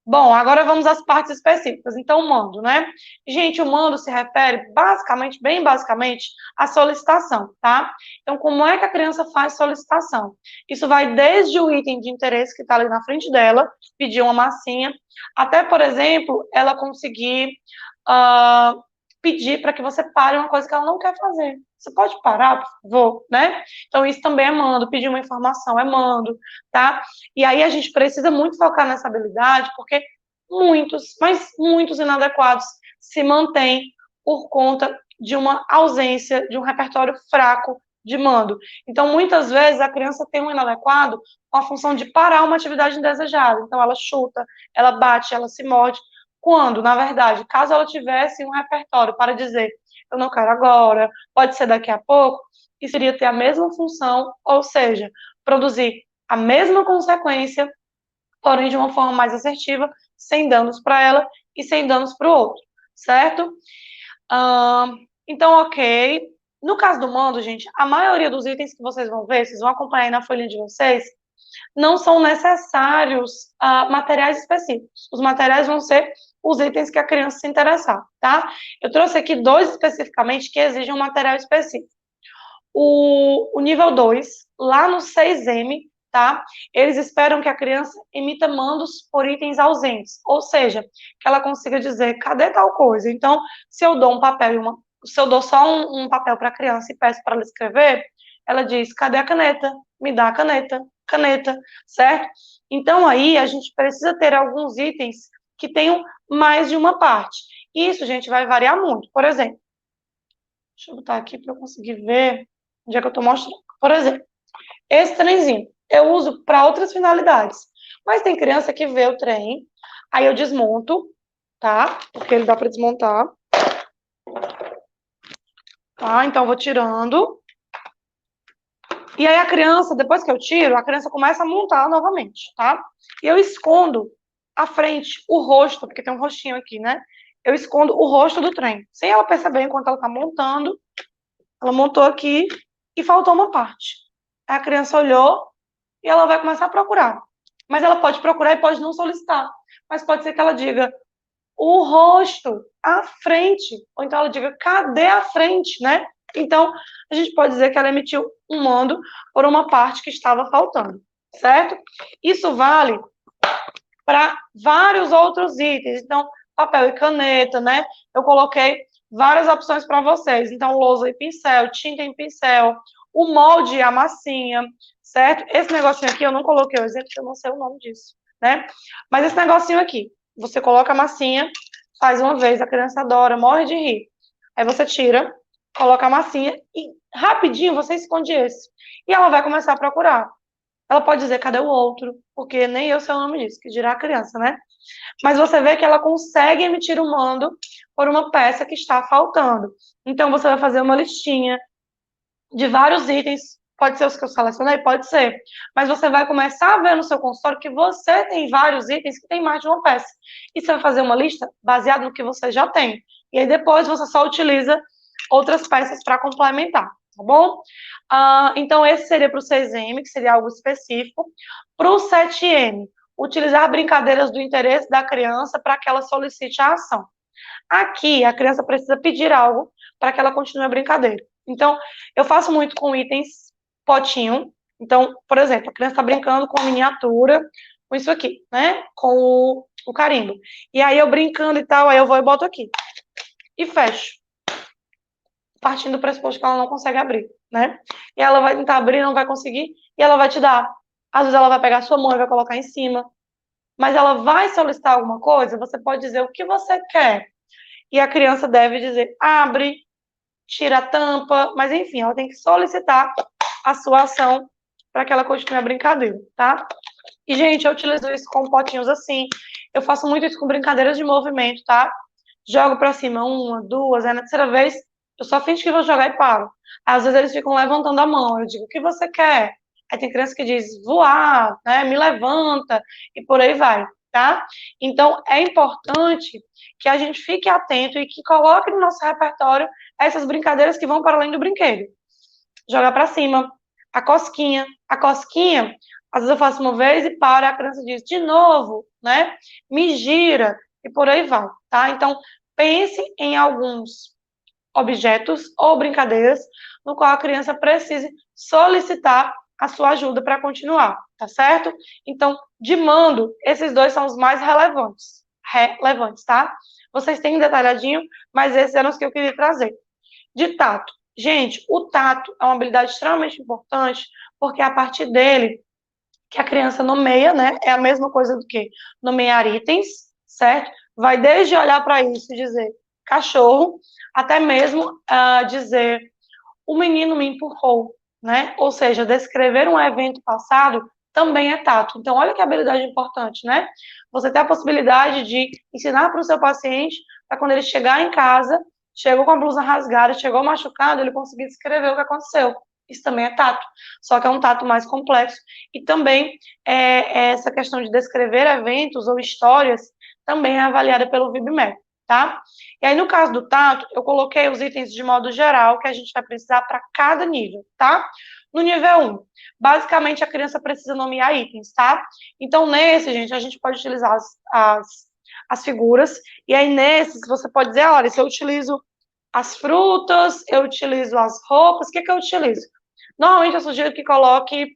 Bom, agora vamos às partes específicas. Então, o mando, né? Gente, o mando se refere basicamente, bem basicamente, à solicitação, tá? Então, como é que a criança faz solicitação? Isso vai desde o item de interesse que está ali na frente dela, pedir uma massinha, até, por exemplo, ela conseguir pedir para que você pare uma coisa que ela não quer fazer. Você pode parar, por favor, né? Então, isso também é mando, pedir uma informação é mando, tá? E aí a gente precisa muito focar nessa habilidade, porque muitos, mas muitos inadequados se mantêm por conta de uma ausência, de um repertório fraco de mando. Então, muitas vezes, a criança tem um inadequado com a função de parar uma atividade indesejada. Então, ela chuta, ela bate, ela se morde, quando, na verdade, caso ela tivesse um repertório para dizer, eu não quero agora, pode ser daqui a pouco, isso iria ter a mesma função, ou seja, produzir a mesma consequência, porém de uma forma mais assertiva, sem danos para ela e sem danos para o outro, certo? Então, ok. No caso do mando, gente, a maioria dos itens que vocês vão ver, vocês vão acompanhar aí na folhinha de vocês, não são necessários materiais específicos. Os materiais vão ser os itens que a criança se interessar, tá? Eu trouxe aqui 2 especificamente que exigem um material específico. O nível 2, lá no 6M, tá? Eles esperam que a criança emita mandos por itens ausentes, ou seja, que ela consiga dizer, cadê tal coisa? Então, se eu dou um papel se eu dou só um papel para a criança e peço para ela escrever, ela diz, cadê a caneta? Me dá a caneta, certo? Então, aí, a gente precisa ter alguns itens que tenham mais de uma parte. Isso, gente, vai variar muito. Por exemplo, deixa eu botar aqui para eu conseguir ver onde é que eu estou mostrando. Por exemplo, esse trenzinho eu uso para outras finalidades. Mas tem criança que vê o trem, aí eu desmonto, tá? Porque ele dá para desmontar. Tá? Então, eu vou tirando. E aí a criança, depois que eu tiro, a criança começa a montar novamente, tá? E eu escondo a frente, o rosto, porque tem um rostinho aqui, né? Eu escondo o rosto do trem, sem ela perceber enquanto ela tá montando. Ela montou aqui e faltou uma parte. Aí a criança olhou e ela vai começar a procurar. Mas ela pode procurar e pode não solicitar. Mas pode ser que ela diga o rosto, a frente. Ou então ela diga, cadê a frente, né? Então, a gente pode dizer que ela emitiu um mando por uma parte que estava faltando, certo? Isso vale para vários outros itens. Então, papel e caneta, né? Eu coloquei várias opções para vocês. Então, lousa e pincel, tinta em pincel, o molde e a massinha, certo? Esse negocinho aqui eu não coloquei o exemplo, porque eu não sei o nome disso, né? Mas esse negocinho aqui, você coloca a massinha, faz uma vez, a criança adora, morre de rir. Aí você tira, coloca a massinha e rapidinho você esconde esse. E ela vai começar a procurar. Ela pode dizer, cadê o outro? Porque nem eu sei o nome disso, que dirá a criança, né? mas você vê que ela consegue emitir um mando por uma peça que está faltando. Então, você vai fazer uma listinha de vários itens, pode ser os que eu selecionei, pode ser, mas você vai começar a ver no seu consultório que você tem vários itens que tem mais de uma peça, e você vai fazer uma lista baseada no que você já tem, e aí depois você só utiliza outras peças para complementar, tá bom? Então, esse seria para o 6M, que seria algo específico. Para o 7M, utilizar brincadeiras do interesse da criança para que ela solicite a ação. Aqui, a criança precisa pedir algo para que ela continue a brincadeira. Então, eu faço muito com itens potinho. Então, por exemplo, a criança está brincando com a miniatura, com isso aqui, né? Com o carimbo. E aí, eu brincando e tal, aí eu vou e boto aqui. E fecho. Partindo do pressuposto que ela não consegue abrir, né? E ela vai tentar abrir, não vai conseguir, e ela vai te dar. Às vezes ela vai pegar a sua mão e vai colocar em cima. Mas ela vai solicitar alguma coisa, você pode dizer o que você quer. E a criança deve dizer, abre, tira a tampa, mas enfim, ela tem que solicitar a sua ação para que ela continue a brincadeira, tá? E, gente, eu utilizo isso com potinhos assim, eu faço muito isso com brincadeiras de movimento, tá? Jogo para cima uma, duas, aí na terceira vez eu só finjo que vou jogar e paro. Às vezes eles ficam levantando a mão, eu digo, o que você quer? Aí tem criança que diz, voar, né, me levanta, e por aí vai, tá? Então, é importante que a gente fique atento e que coloque no nosso repertório essas brincadeiras que vão para além do brinquedo. Jogar para cima, a cosquinha, às vezes eu faço uma vez e paro, e a criança diz, de novo, né, me gira, e por aí vai, tá? Então, pense em alguns objetos ou brincadeiras no qual a criança precise solicitar a sua ajuda para continuar, tá certo? Então, de mando, esses dois são os mais relevantes, tá? Vocês têm um detalhadinho, mas esses eram os que eu queria trazer. De tato. Gente, o tato é uma habilidade extremamente importante, porque é a partir dele que a criança nomeia, né? É a mesma coisa do que nomear itens, certo? Vai desde olhar para isso e dizer cachorro, até mesmo dizer o menino me empurrou, né? Ou seja, descrever um evento passado também é tato. Então, olha que habilidade importante, né? Você tem a possibilidade de ensinar para o seu paciente para quando ele chegar em casa, chegou com a blusa rasgada, chegou machucado, ele conseguir descrever o que aconteceu. Isso também é tato, só que é um tato mais complexo. E também essa questão de descrever eventos ou histórias também é avaliada pelo VIB-MED, tá? E aí, no caso do tato, eu coloquei os itens de modo geral que a gente vai precisar para cada nível, tá? No nível 1, basicamente a criança precisa nomear itens, tá? Então, nesse, gente, a gente pode utilizar as figuras, e aí nesses você pode dizer, olha, se eu utilizo as frutas, eu utilizo as roupas, o que eu utilizo? Normalmente eu sugiro que coloque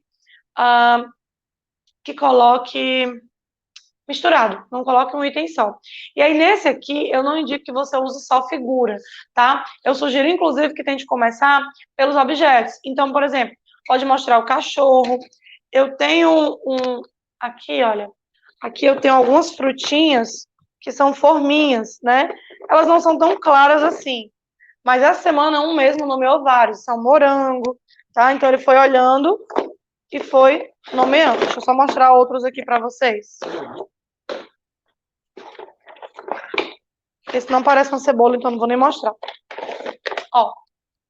misturado, não coloque um item só. E aí, nesse aqui, eu não indico que você use só figura, tá? Eu sugiro, inclusive, que tente começar pelos objetos. Então, por exemplo, pode mostrar o cachorro. Eu tenho aqui, olha, aqui eu tenho algumas frutinhas que são forminhas, né? Elas não são tão claras assim. Mas essa semana um mesmo nomeou vários, são morango, tá? Então ele foi olhando e foi nomeando. Deixa eu só mostrar outros aqui para vocês. Esse não parece uma cebola, então não vou nem mostrar. Ó,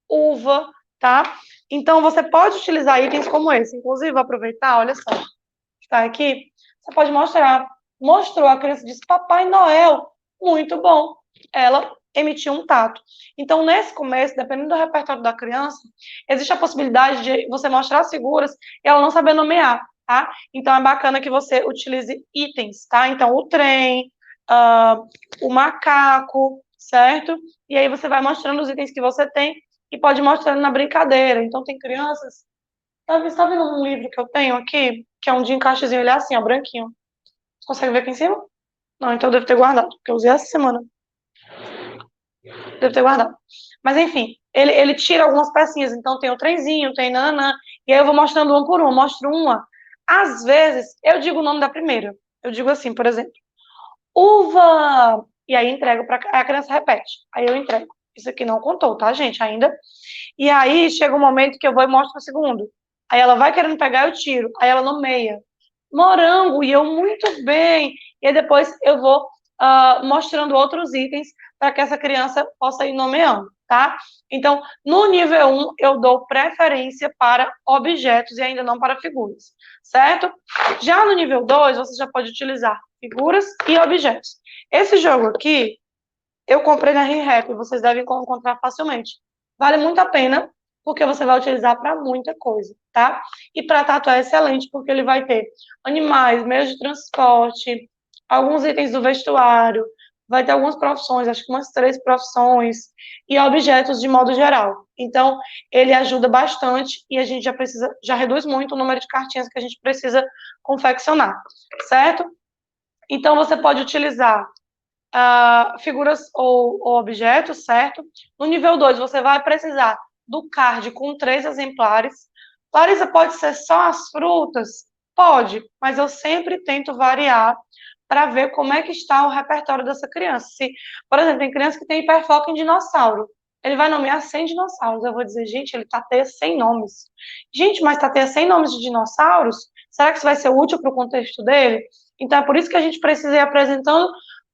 uva, tá? Então, você pode utilizar itens como esse. Inclusive, vou aproveitar, olha só. Está aqui. Você pode mostrar. Mostrou, a criança disse, Papai Noel, muito bom. Ela emitiu um tato. Então, nesse começo, dependendo do repertório da criança, existe a possibilidade de você mostrar as figuras e ela não saber nomear, tá? Então, é bacana que você utilize itens, tá? Então, o trem, o macaco, certo? E aí você vai mostrando os itens que você tem e pode mostrando na brincadeira. Então, tem crianças... Tá vendo um livro que eu tenho aqui? Que é um de encaixezinho, ele é assim, ó, branquinho. Você consegue ver aqui em cima? Não, então eu devo ter guardado, porque eu usei essa semana. Devo ter guardado. Mas, enfim, ele tira algumas pecinhas. Então, tem o trenzinho, tem nananã. E aí eu vou mostrando uma por uma. Mostro uma. Às vezes, eu digo o nome da primeira. Eu digo assim, por exemplo, uva! E aí entrego para a criança repete. Aí eu entrego. Isso aqui não contou, tá, gente, ainda? E aí chega um momento que eu vou e mostro o segundo. Aí ela vai querendo pegar, eu tiro. Aí ela nomeia. morango, e eu, muito bem. E aí depois eu vou mostrando outros itens para que essa criança possa ir nomeando, tá? Então, no nível 1, eu dou preferência para objetos e ainda não para figuras, certo? Já no nível 2, você já pode utilizar figuras e objetos. Esse jogo aqui, eu comprei na ReHap, vocês devem encontrar facilmente. Vale muito a pena, porque você vai utilizar para muita coisa, tá? E para tatuar é excelente, porque ele vai ter animais, meios de transporte, alguns itens do vestuário, vai ter algumas profissões, acho que umas 3 profissões, e objetos de modo geral. Então, ele ajuda bastante e a gente já reduz muito o número de cartinhas que a gente precisa confeccionar, certo? Então, você pode utilizar figuras ou objetos, certo? No nível 2, você vai precisar do card com 3 exemplares. Larissa, pode ser só as frutas? Pode, mas eu sempre tento variar para ver como é que está o repertório dessa criança. Se, por exemplo, tem criança que tem hiperfoco em dinossauro. Ele vai nomear 100 dinossauros. Eu vou dizer, gente, ele tateia 100 nomes. Gente, mas tateia 100 nomes de dinossauros? Será que isso vai ser útil para o contexto dele? Então, é por isso que a gente precisa ir apresentando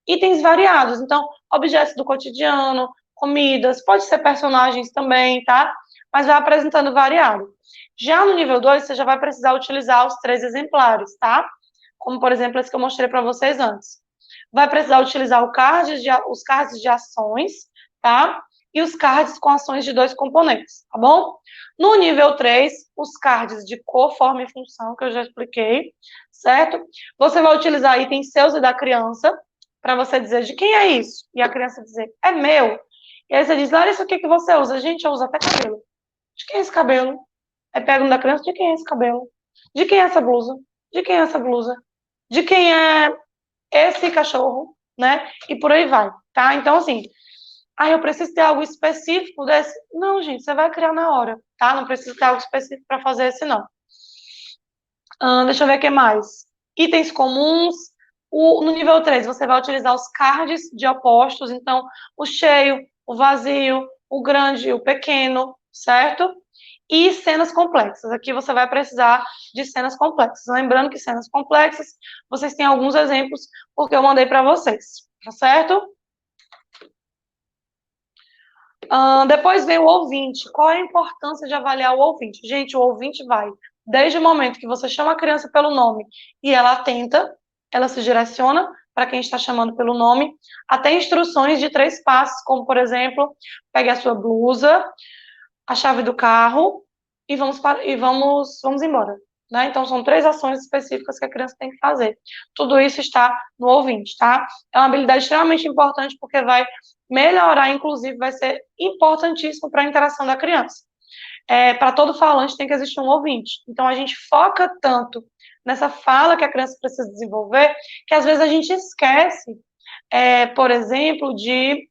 itens variados. Então, objetos do cotidiano, comidas, pode ser personagens também, tá? Mas vai apresentando variado. Já no nível 2, você já vai precisar utilizar os 3 exemplares, tá? Como, por exemplo, esse que eu mostrei para vocês antes. Vai precisar utilizar os cards de ações, tá? E os cards com ações de 2 componentes, tá bom? No nível 3, os cards de cor, forma e função, que eu já expliquei, certo? Você vai utilizar itens seus e da criança, para você dizer de quem é isso, e a criança dizer, é meu. E aí você diz, Larissa, o que você usa? Gente, eu uso até cabelo. De quem é esse cabelo? Aí pega um da criança, de quem é esse cabelo? De quem é essa blusa? De quem é essa blusa? De quem é esse cachorro, né? E por aí vai, tá? Então, assim, eu preciso ter algo específico desse. Não, gente, você vai criar na hora, tá? Não precisa ter algo específico para fazer esse, não. Deixa eu ver o que mais. Itens comuns. No nível 3, você vai utilizar os cards de opostos, então, o cheio, o vazio, o grande, o pequeno, certo? E cenas complexas. Aqui você vai precisar de cenas complexas. Lembrando que cenas complexas, vocês têm alguns exemplos, porque eu mandei para vocês, tá certo? Depois vem o ouvinte. Qual é a importância de avaliar o ouvinte? Gente, o ouvinte vai, desde o momento que você chama a criança pelo nome e ela atenta, ela se direciona para quem está chamando pelo nome, até instruções de 3 passos, como, por exemplo, pegue a sua blusa, a chave do carro e vamos embora. Né? Então, são 3 ações específicas que a criança tem que fazer. Tudo isso está no ouvinte, tá? É uma habilidade extremamente importante porque vai melhorar, inclusive, vai ser importantíssimo para a interação da criança. Para todo falante tem que existir um ouvinte. Então, a gente foca tanto nessa fala que a criança precisa desenvolver, que às vezes a gente esquece, por exemplo, de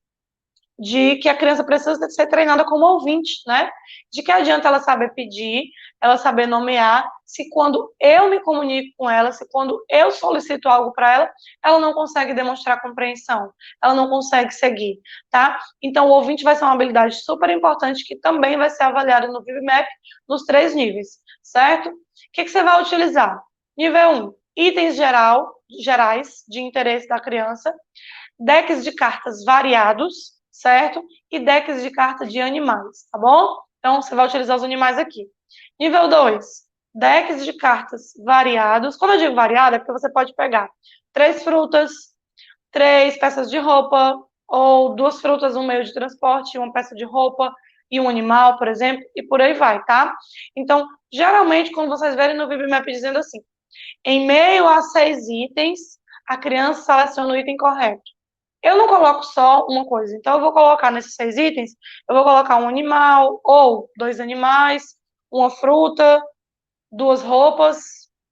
que a criança precisa ser treinada como ouvinte, né? De que adianta ela saber pedir, ela saber nomear, se quando eu me comunico com ela, se quando eu solicito algo para ela, ela não consegue demonstrar compreensão, ela não consegue seguir, tá? Então, o ouvinte vai ser uma habilidade super importante que também vai ser avaliada no ViveMap nos 3 níveis, certo? O que você vai utilizar? Nível 1, itens gerais de interesse da criança, decks de cartas variados, certo? E decks de cartas de animais, tá bom? Então, você vai utilizar os animais aqui. Nível 2, decks de cartas variados. Quando eu digo variado, é porque você pode pegar 3 frutas, 3 peças de roupa, ou 2 frutas, um meio de transporte, uma peça de roupa e um animal, por exemplo, e por aí vai, tá? Então, geralmente, quando vocês verem no ViveMap dizendo assim, em meio a 6 itens, a criança seleciona o item correto. Eu não coloco só uma coisa. Então, eu vou colocar nesses 6 itens, eu vou colocar um animal, ou 2 animais, uma fruta, 2 roupas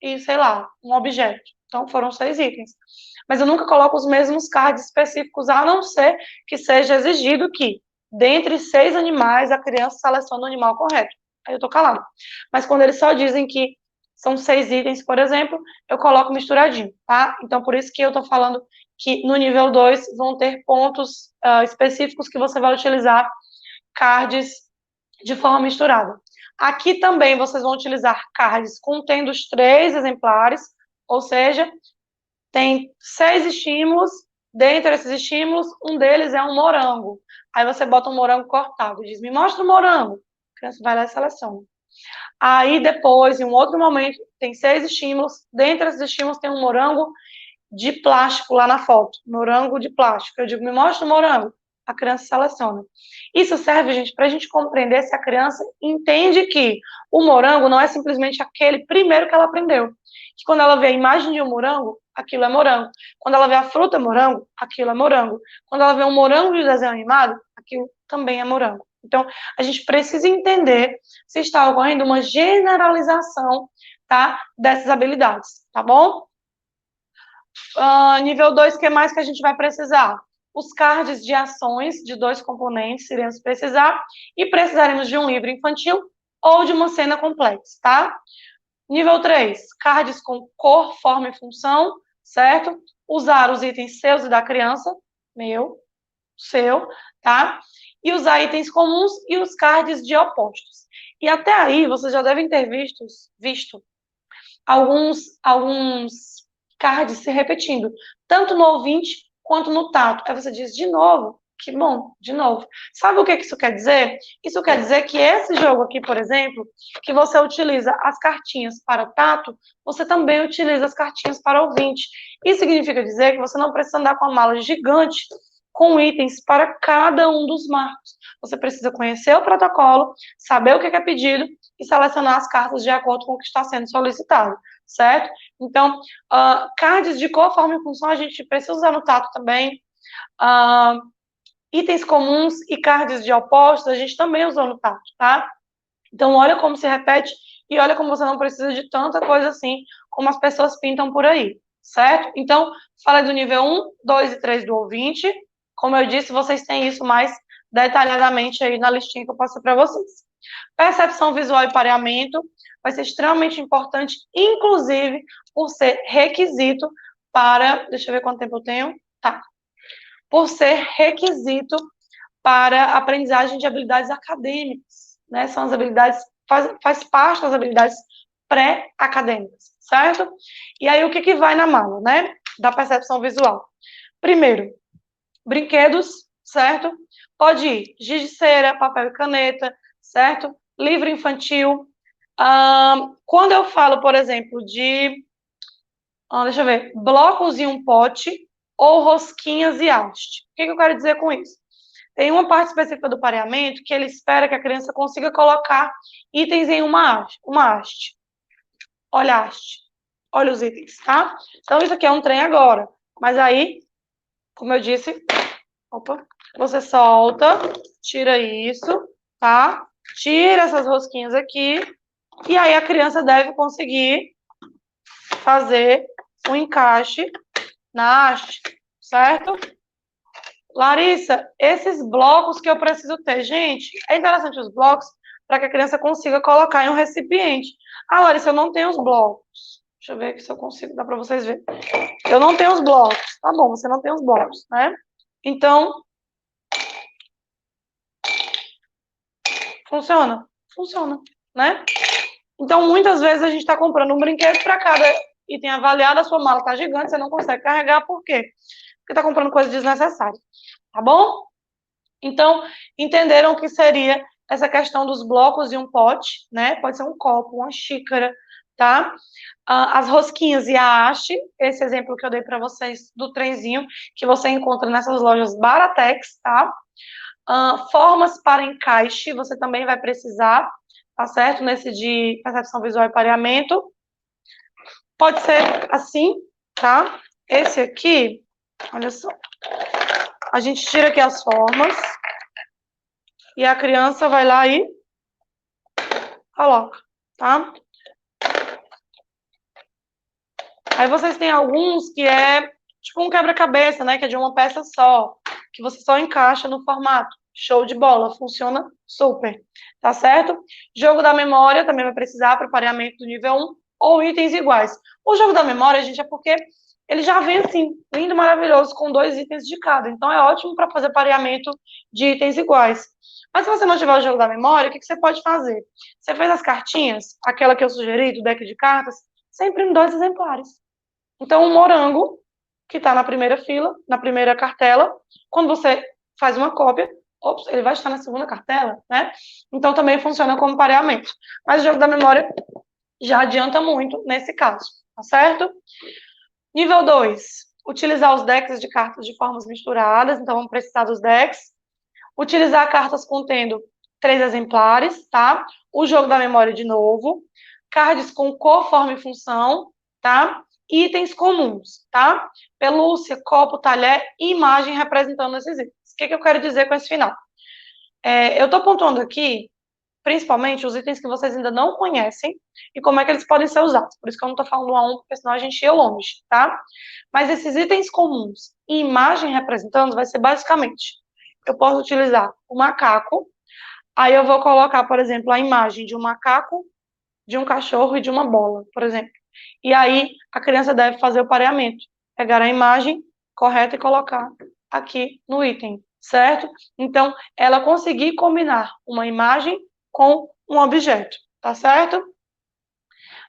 e, sei lá, um objeto. Então, foram 6 itens. Mas eu nunca coloco os mesmos cards específicos, a não ser que seja exigido que, dentre 6 animais, a criança selecione o animal correto. Aí eu tô calado. Mas quando eles só dizem que são 6 itens, por exemplo, eu coloco misturadinho, tá? Então, por isso que eu tô falando que no nível 2 vão ter pontos específicos que você vai utilizar cards de forma misturada. Aqui também vocês vão utilizar cards contendo os 3 exemplares, Ou seja, tem 6 estímulos, dentre esses estímulos, um deles é um morango. Aí você bota um morango cortado e diz, me mostra o morango. A criança vai lá e seleciona. Aí depois, em um outro momento, tem 6 estímulos, dentre esses estímulos tem um morango de plástico lá na foto, morango de plástico. Eu digo, me mostra o morango. A criança seleciona. Isso serve, gente, para a gente compreender se a criança entende que o morango não é simplesmente aquele primeiro que ela aprendeu. Que quando ela vê a imagem de um morango, aquilo é morango. Quando ela vê a fruta morango, aquilo é morango. Quando ela vê um morango de desenho animado, aquilo também é morango. Então, a gente precisa entender se está ocorrendo uma generalização, tá, dessas habilidades, tá bom? Nível 2, o que mais que a gente vai precisar? Os cards de ações de 2 componentes iremos precisar e precisaremos de um livro infantil ou de uma cena complexa, tá? Nível 3, cards com cor, forma e função, certo? Usar os itens seus e da criança, meu, seu, tá? E usar itens comuns e os cards de opostos. E até aí, vocês já devem ter visto alguns cards se repetindo, tanto no ouvinte quanto no tato. Aí você diz de novo, que bom, de novo. Sabe o que isso quer dizer? Isso quer dizer que esse jogo aqui, por exemplo, que você utiliza as cartinhas para tato, você também utiliza as cartinhas para ouvinte. Isso significa dizer que você não precisa andar com a mala gigante com itens para cada um dos marcos. Você precisa conhecer o protocolo, saber o que é pedido e selecionar as cartas de acordo com o que está sendo solicitado, certo? Então, cards de cor, forma e função a gente precisa usar no tato também. Itens comuns e cards de opostos a gente também usou no tato, tá? Então, olha como se repete e olha como você não precisa de tanta coisa assim como as pessoas pintam por aí, certo? Então, falei do nível 1, 2 e 3 do ouvinte. Como eu disse, vocês têm isso mais detalhadamente aí na listinha que eu passei para vocês. Percepção visual e pareamento vai ser extremamente importante, inclusive por ser requisito para... Deixa eu ver quanto tempo eu tenho. Tá. Por ser requisito para a aprendizagem de habilidades acadêmicas, né? São as habilidades, faz parte das habilidades pré-acadêmicas, certo? E aí, o que vai na mala, né? Da percepção visual. Primeiro, brinquedos, certo? Pode ir giz de cera, papel e caneta, certo? Livro infantil. Quando eu falo, por exemplo, de, deixa eu ver, blocos e um pote ou rosquinhas e haste. O que eu quero dizer com isso? Tem uma parte específica do pareamento que ele espera que a criança consiga colocar itens em uma haste. Olha a haste. Olha os itens, tá? Então, isso aqui é um trem agora. Mas aí, como eu disse, você solta, tira isso, tá? Tira essas rosquinhas aqui. E aí a criança deve conseguir fazer um encaixe na haste, certo? Larissa, esses blocos que eu preciso ter, gente, é interessante os blocos para que a criança consiga colocar em um recipiente. Larissa, eu não tenho os blocos. Deixa eu ver se eu consigo dar para vocês verem. Eu não tenho os blocos. Tá bom, você não tem os blocos, né? Então, funciona? Funciona, né? Então, muitas vezes a gente está comprando um brinquedo para cada item avaliado, a sua mala está gigante, você não consegue carregar, por quê? Porque está comprando coisa desnecessária, tá bom? Então, entenderam o que seria essa questão dos blocos e um pote, né? Pode ser um copo, uma xícara, tá? As rosquinhas e a haste, esse exemplo que eu dei para vocês do trenzinho, que você encontra nessas lojas Baratex, tá? Formas para encaixe, você também vai precisar, tá certo? Nesse de percepção visual e pareamento. Pode ser assim, tá? Esse aqui, olha só. A gente tira aqui as formas e a criança vai lá e coloca, tá? Aí vocês têm alguns que é tipo um quebra-cabeça, né? Que é de uma peça só, que você só encaixa no formato. Show de bola, funciona super, tá certo? Jogo da memória também vai precisar para pareamento do nível 1 ou itens iguais. O jogo da memória, gente, é porque ele já vem assim, lindo, maravilhoso, com 2 itens de cada. Então é ótimo para fazer pareamento de itens iguais. Mas se você não tiver o jogo da memória, o que você pode fazer? Você fez as cartinhas, aquela que eu sugeri do deck de cartas, você imprime 2 exemplares. Então, o morango, que está na primeira fila, na primeira cartela, quando você faz uma cópia, ops, ele vai estar na segunda cartela, né? Então, também funciona como pareamento. Mas o jogo da memória já adianta muito nesse caso, tá certo? Nível 2, utilizar os decks de cartas de formas misturadas, então vamos precisar dos decks. Utilizar cartas contendo 3 exemplares, tá? O jogo da memória de novo. Cards com cor, forma e função, tá? Itens comuns, tá? Pelúcia, copo, talher e imagem representando esses itens. O que eu quero dizer com esse final? Eu estou pontuando aqui, principalmente, os itens que vocês ainda não conhecem e como é que eles podem ser usados. Por isso que eu não estou falando um a um, porque senão a gente ia longe, tá? Mas esses itens comuns e imagem representando vai ser basicamente, eu posso utilizar o macaco, aí eu vou colocar, por exemplo, a imagem de um macaco, de um cachorro e de uma bola, por exemplo. E aí a criança deve fazer o pareamento, pegar a imagem correta e colocar aqui no item, certo? Então, ela conseguir combinar uma imagem com um objeto, tá certo?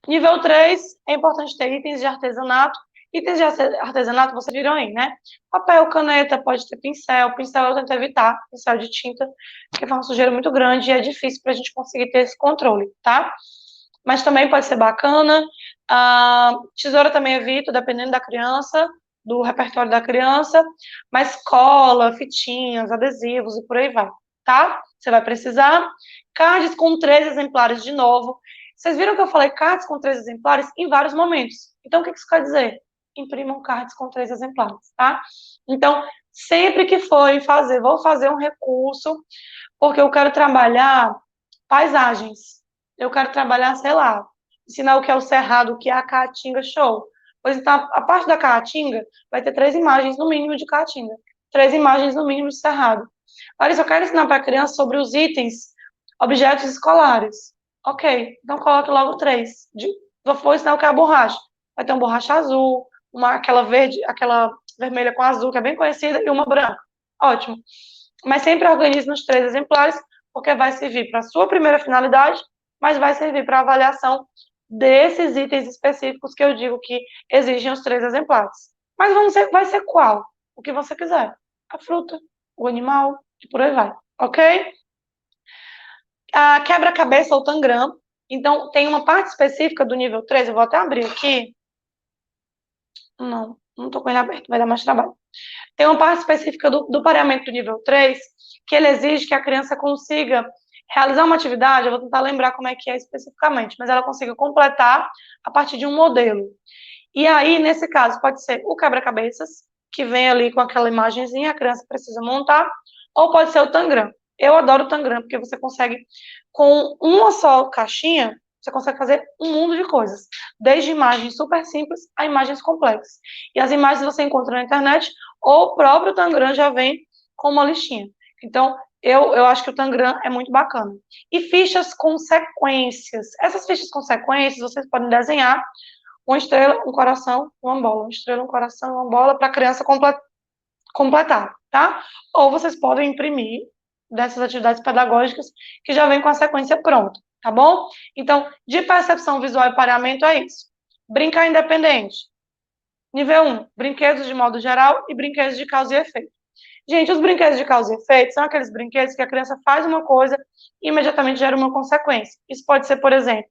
Nível 3, é importante ter itens de artesanato. Itens de artesanato, vocês viram aí, né? Papel, caneta, pode ter pincel. Pincel eu tento evitar, pincel de tinta, porque faz uma sujeira muito grande e é difícil para a gente conseguir ter esse controle, tá? Mas também pode ser bacana. Tesoura também evito, dependendo da criança, do repertório da criança. Mas cola, fitinhas, adesivos e por aí vai, tá? Você vai precisar. Cards com 3 exemplares de novo. Vocês viram que eu falei cards com 3 exemplares em vários momentos. Então, o que isso quer dizer? Imprimam cards com 3 exemplares, tá? Então, sempre que forem fazer, vou fazer um recurso, porque eu quero trabalhar paisagens. Eu quero trabalhar, sei lá, ensinar o que é o cerrado, o que é a caatinga, show. Pois então, a parte da caatinga vai ter 3 imagens no mínimo de caatinga, 3 imagens no mínimo de cerrado. Olha, eu quero ensinar para a criança sobre os itens, objetos escolares. Ok, então coloque logo 3. Vou ensinar o que é a borracha. Vai ter uma borracha azul, aquela verde, aquela vermelha com azul, que é bem conhecida, e uma branca. Ótimo. Mas sempre organize nos 3 exemplares, porque vai servir para a sua primeira finalidade, mas vai servir para a avaliação desses itens específicos que eu digo que exigem os 3 exemplares. Mas vai ser qual? O que você quiser. A fruta, o animal, e por aí vai. Ok? A quebra-cabeça ou tangram. Então, tem uma parte específica do nível 3, eu vou até abrir aqui. Não estou com ele aberto, vai dar mais trabalho. Tem uma parte específica do pareamento do nível 3, que ele exige que a criança consiga realizar uma atividade, eu vou tentar lembrar como é que é especificamente, mas ela consiga completar a partir de um modelo. E aí, nesse caso, pode ser o quebra-cabeças, que vem ali com aquela imagenzinha, a criança precisa montar, ou pode ser o tangram. Eu adoro o tangram, porque você consegue, com uma só caixinha, você consegue fazer um mundo de coisas, desde imagens super simples a imagens complexas. E as imagens você encontra na internet, ou o próprio Tangram já vem com uma listinha. Então, eu acho que o Tangram é muito bacana. E fichas com sequências. Essas fichas com sequências, vocês podem desenhar uma estrela, um coração, uma bola. Uma estrela, um coração, uma bola, para a criança completar, tá? Ou vocês podem imprimir dessas atividades pedagógicas que já vem com a sequência pronta, tá bom? Então, de percepção visual e pareamento é isso. Brincar independente. Nível 1, brinquedos de modo geral e brinquedos de causa e efeito. Gente, os brinquedos de causa e efeito são aqueles brinquedos que a criança faz uma coisa e imediatamente gera uma consequência. Isso pode ser, por exemplo,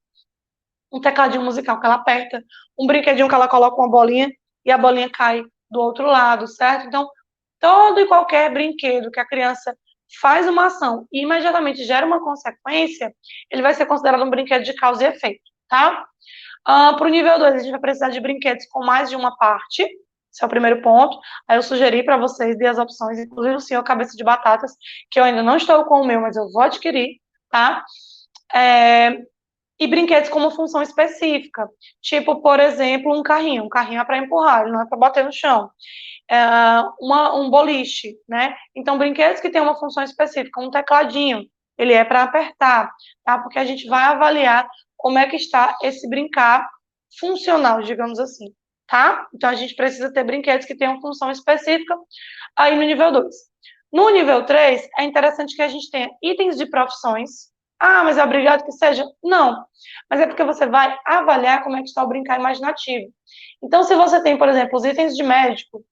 um tecladinho musical que ela aperta, um brinquedinho que ela coloca uma bolinha e a bolinha cai do outro lado, certo? Então, todo e qualquer brinquedo que a criança faz uma ação e imediatamente gera uma consequência, ele vai ser considerado um brinquedo de causa e efeito, tá? Para o nível 2, a gente vai precisar de brinquedos com mais de uma parte, esse é o primeiro ponto. Aí eu sugeri para vocês as opções, inclusive o senhor cabeça de batatas, que eu ainda não estou com o meu, mas eu vou adquirir, tá? E brinquedos com uma função específica, tipo, por exemplo, um carrinho é para empurrar, ele não é para bater no chão. Um boliche, né? Então, brinquedos que têm uma função específica, um tecladinho, ele é para apertar, tá? Porque a gente vai avaliar como é que está esse brincar funcional, digamos assim, tá? Então, a gente precisa ter brinquedos que tenham função específica aí no nível 2. No nível 3, é interessante que a gente tenha itens de profissões, Ah, mas é obrigado que seja? Não. Mas é porque você vai avaliar como é que está o brincar imaginativo. Então, se você tem, por exemplo, os itens de médico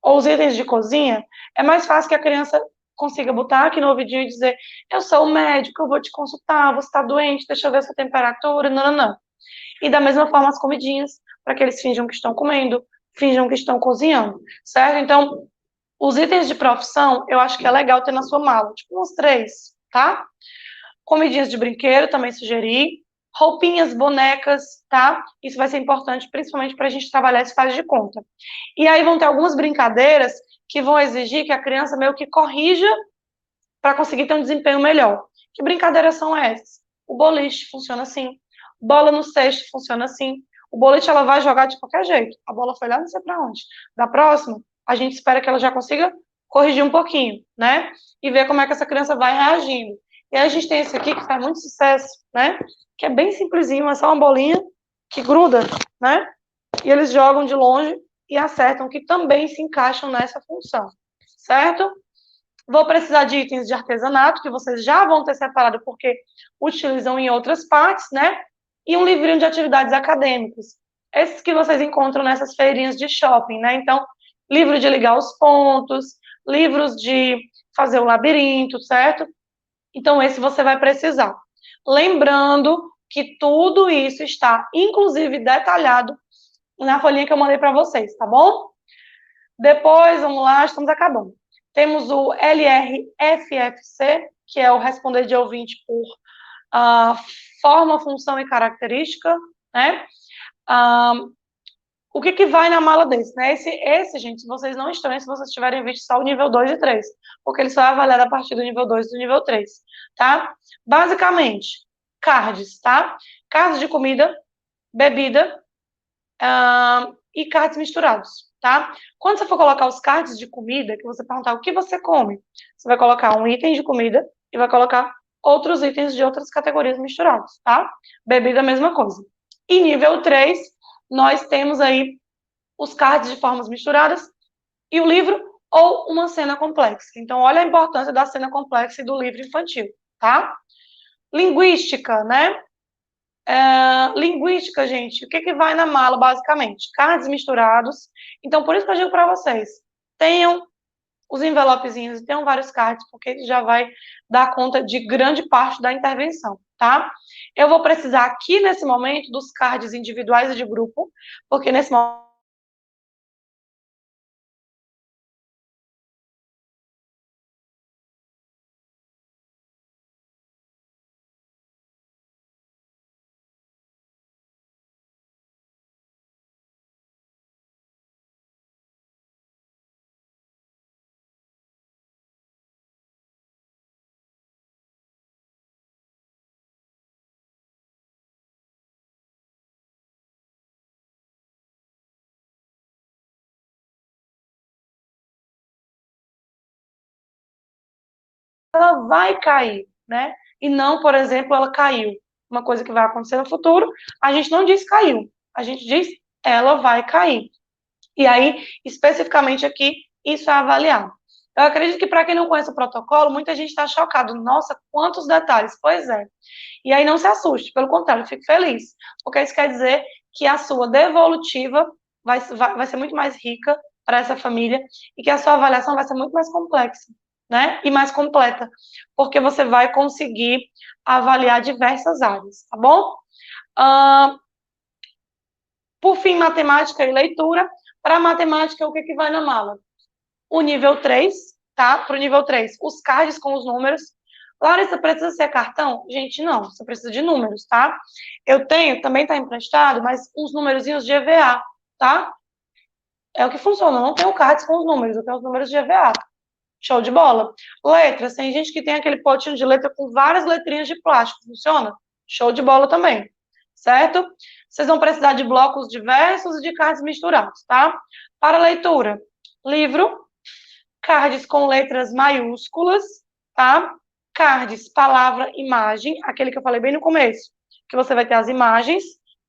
ou os itens de cozinha, é mais fácil que a criança consiga botar aqui no ouvidinho e dizer: eu sou o médico, eu vou te consultar, você está doente, deixa eu ver a sua temperatura, não, não, não. E da mesma forma as comidinhas, para que eles finjam que estão comendo, finjam que estão cozinhando, certo? Então, os itens de profissão, eu acho que é legal ter na sua mala, tipo uns 3, tá? Comidinhas de brinquedo, também sugeri. Roupinhas, bonecas, tá? Isso vai ser importante, principalmente para a gente trabalhar esse faz de conta. E aí vão ter algumas brincadeiras que vão exigir que a criança meio que corrija para conseguir ter um desempenho melhor. Que brincadeiras são essas? O boliche funciona assim. Bola no cesto funciona assim. O boliche ela vai jogar de qualquer jeito. A bola foi lá não sei para onde. Da próxima, a gente espera que ela já consiga corrigir um pouquinho, né? E ver como é que essa criança vai reagindo. E aí a gente tem esse aqui que faz muito sucesso, né? Que é bem simplesinho, é só uma bolinha que gruda, né? E eles jogam de longe e acertam, que também se encaixam nessa função, certo? Vou precisar de itens de artesanato, que vocês já vão ter separado, porque utilizam em outras partes, né? E um livrinho de atividades acadêmicas. Esses que vocês encontram nessas feirinhas de shopping, né? Então, livro de ligar os pontos, livros de fazer o labirinto, certo? Então, esse você vai precisar. Lembrando que tudo isso está, inclusive, detalhado na folhinha que eu mandei para vocês, tá bom? Depois, vamos lá, estamos acabando. Temos o LRFFC, que é o responder de ouvinte por forma, função e característica, né? O que vai na mala desse, né? Esse, gente, vocês não estranhem se vocês tiverem visto só o nível 2 e 3, porque ele só é avaliado a partir do nível 2 e do nível 3, tá? Basicamente, cards, tá? Cards de comida, bebida e cards misturados, tá? Quando você for colocar os cards de comida, que você perguntar o que você come, você vai colocar um item de comida e vai colocar outros itens de outras categorias misturados, tá? Bebida, a mesma coisa. E nível 3, nós temos aí os cards de formas misturadas e o livro ou uma cena complexa. Então, olha a importância da cena complexa e do livro infantil, tá? Linguística, né? Linguística, gente, o que vai na mala, basicamente? Cards misturados. Então, por isso que eu digo para vocês, tenham os envelopezinhos, tenham vários cards, porque ele já vai dar conta de grande parte da intervenção, tá? Eu vou precisar aqui, nesse momento, dos cards individuais e de grupo, porque nesse momento ela vai cair, né? E não, por exemplo, ela caiu. Uma coisa que vai acontecer no futuro, a gente não diz caiu, a gente diz ela vai cair. E aí, especificamente aqui, isso é avaliado. Eu acredito que para quem não conhece o protocolo, muita gente está chocado. Nossa, quantos detalhes. Pois é. E aí não se assuste, pelo contrário, fique feliz. Porque isso quer dizer que a sua devolutiva vai ser muito mais rica para essa família e que a sua avaliação vai ser muito mais complexa, né? E mais completa. Porque você vai conseguir avaliar diversas áreas, tá bom? Por fim, matemática e leitura. Para matemática, o que vai na mala? O nível 3, tá? Para o nível 3, os cards com os números. Larissa, precisa ser cartão? Gente, não, você precisa de números, tá? Eu tenho, também está emprestado, mas uns numerozinhos de EVA, tá? É o que funciona, eu não tenho cards com os números, eu tenho os números de EVA. Show de bola. Letras, tem gente que tem aquele potinho de letra com várias letrinhas de plástico, funciona? Show de bola também, certo? Vocês vão precisar de blocos diversos e de cards misturados, tá? Para leitura, livro, cards com letras maiúsculas, tá? Cards, palavra, imagem, aquele que eu falei bem no começo, que você vai ter as imagens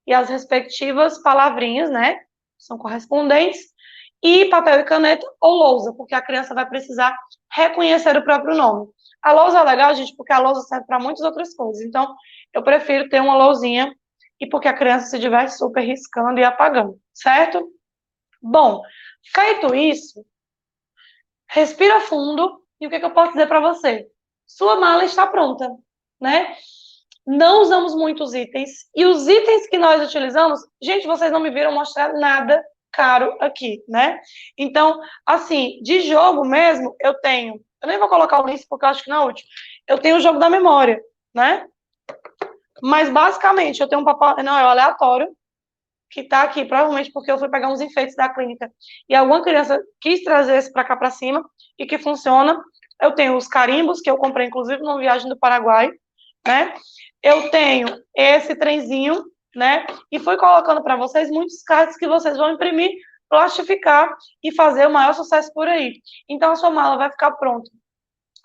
e as respectivas palavrinhas, né? São correspondentes. e papel e caneta ou lousa, porque a criança vai precisar reconhecer o próprio nome. A lousa é legal, gente, porque a lousa serve para muitas outras coisas. Então, eu prefiro ter uma lousinha e porque a criança se diverte super riscando e apagando, certo? Bom, feito isso, respira fundo e o que eu posso dizer para você? Sua mala está pronta, né? Não usamos muitos itens e os itens que nós utilizamos, gente, vocês não me viram mostrar nada caro aqui, né? Então, assim, de jogo mesmo, eu nem vou colocar o link porque eu acho que não é útil. Eu tenho o jogo da memória, né? Mas basicamente eu tenho um Papai Noel aleatório que tá aqui, provavelmente porque eu fui pegar uns enfeites da clínica e alguma criança quis trazer esse para cá para cima e que funciona. Eu tenho os carimbos que eu comprei inclusive numa viagem do Paraguai, né? Eu tenho esse trenzinho, né? E fui colocando para vocês muitos cards que vocês vão imprimir, plastificar e fazer o maior sucesso por aí. Então a sua mala vai ficar pronta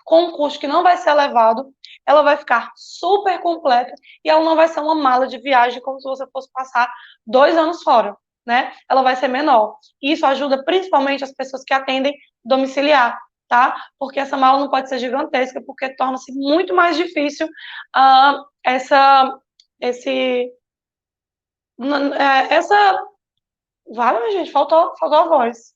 com um custo que não vai ser elevado, ela vai ficar super completa e ela não vai ser uma mala de viagem como se você fosse passar 2 anos fora, né? Ela vai ser menor. E isso ajuda principalmente as pessoas que atendem domiciliar, tá? Porque essa mala não pode ser gigantesca, porque torna-se muito mais difícil uh, essa, esse, essa, vale, gente, faltou a voz.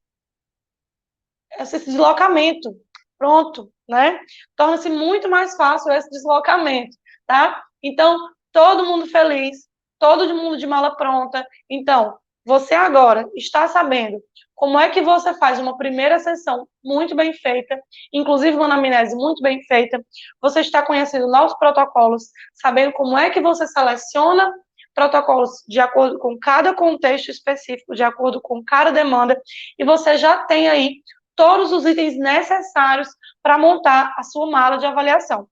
Esse deslocamento, pronto, né? Torna-se muito mais fácil esse deslocamento, tá? Então, todo mundo feliz, todo mundo de mala pronta. Então, você agora está sabendo como é que você faz uma primeira sessão muito bem feita, inclusive uma anamnese muito bem feita. Você está conhecendo novos protocolos, sabendo como é que você seleciona protocolos de acordo com cada contexto específico, de acordo com cada demanda, e você já tem aí todos os itens necessários para montar a sua mala de avaliação.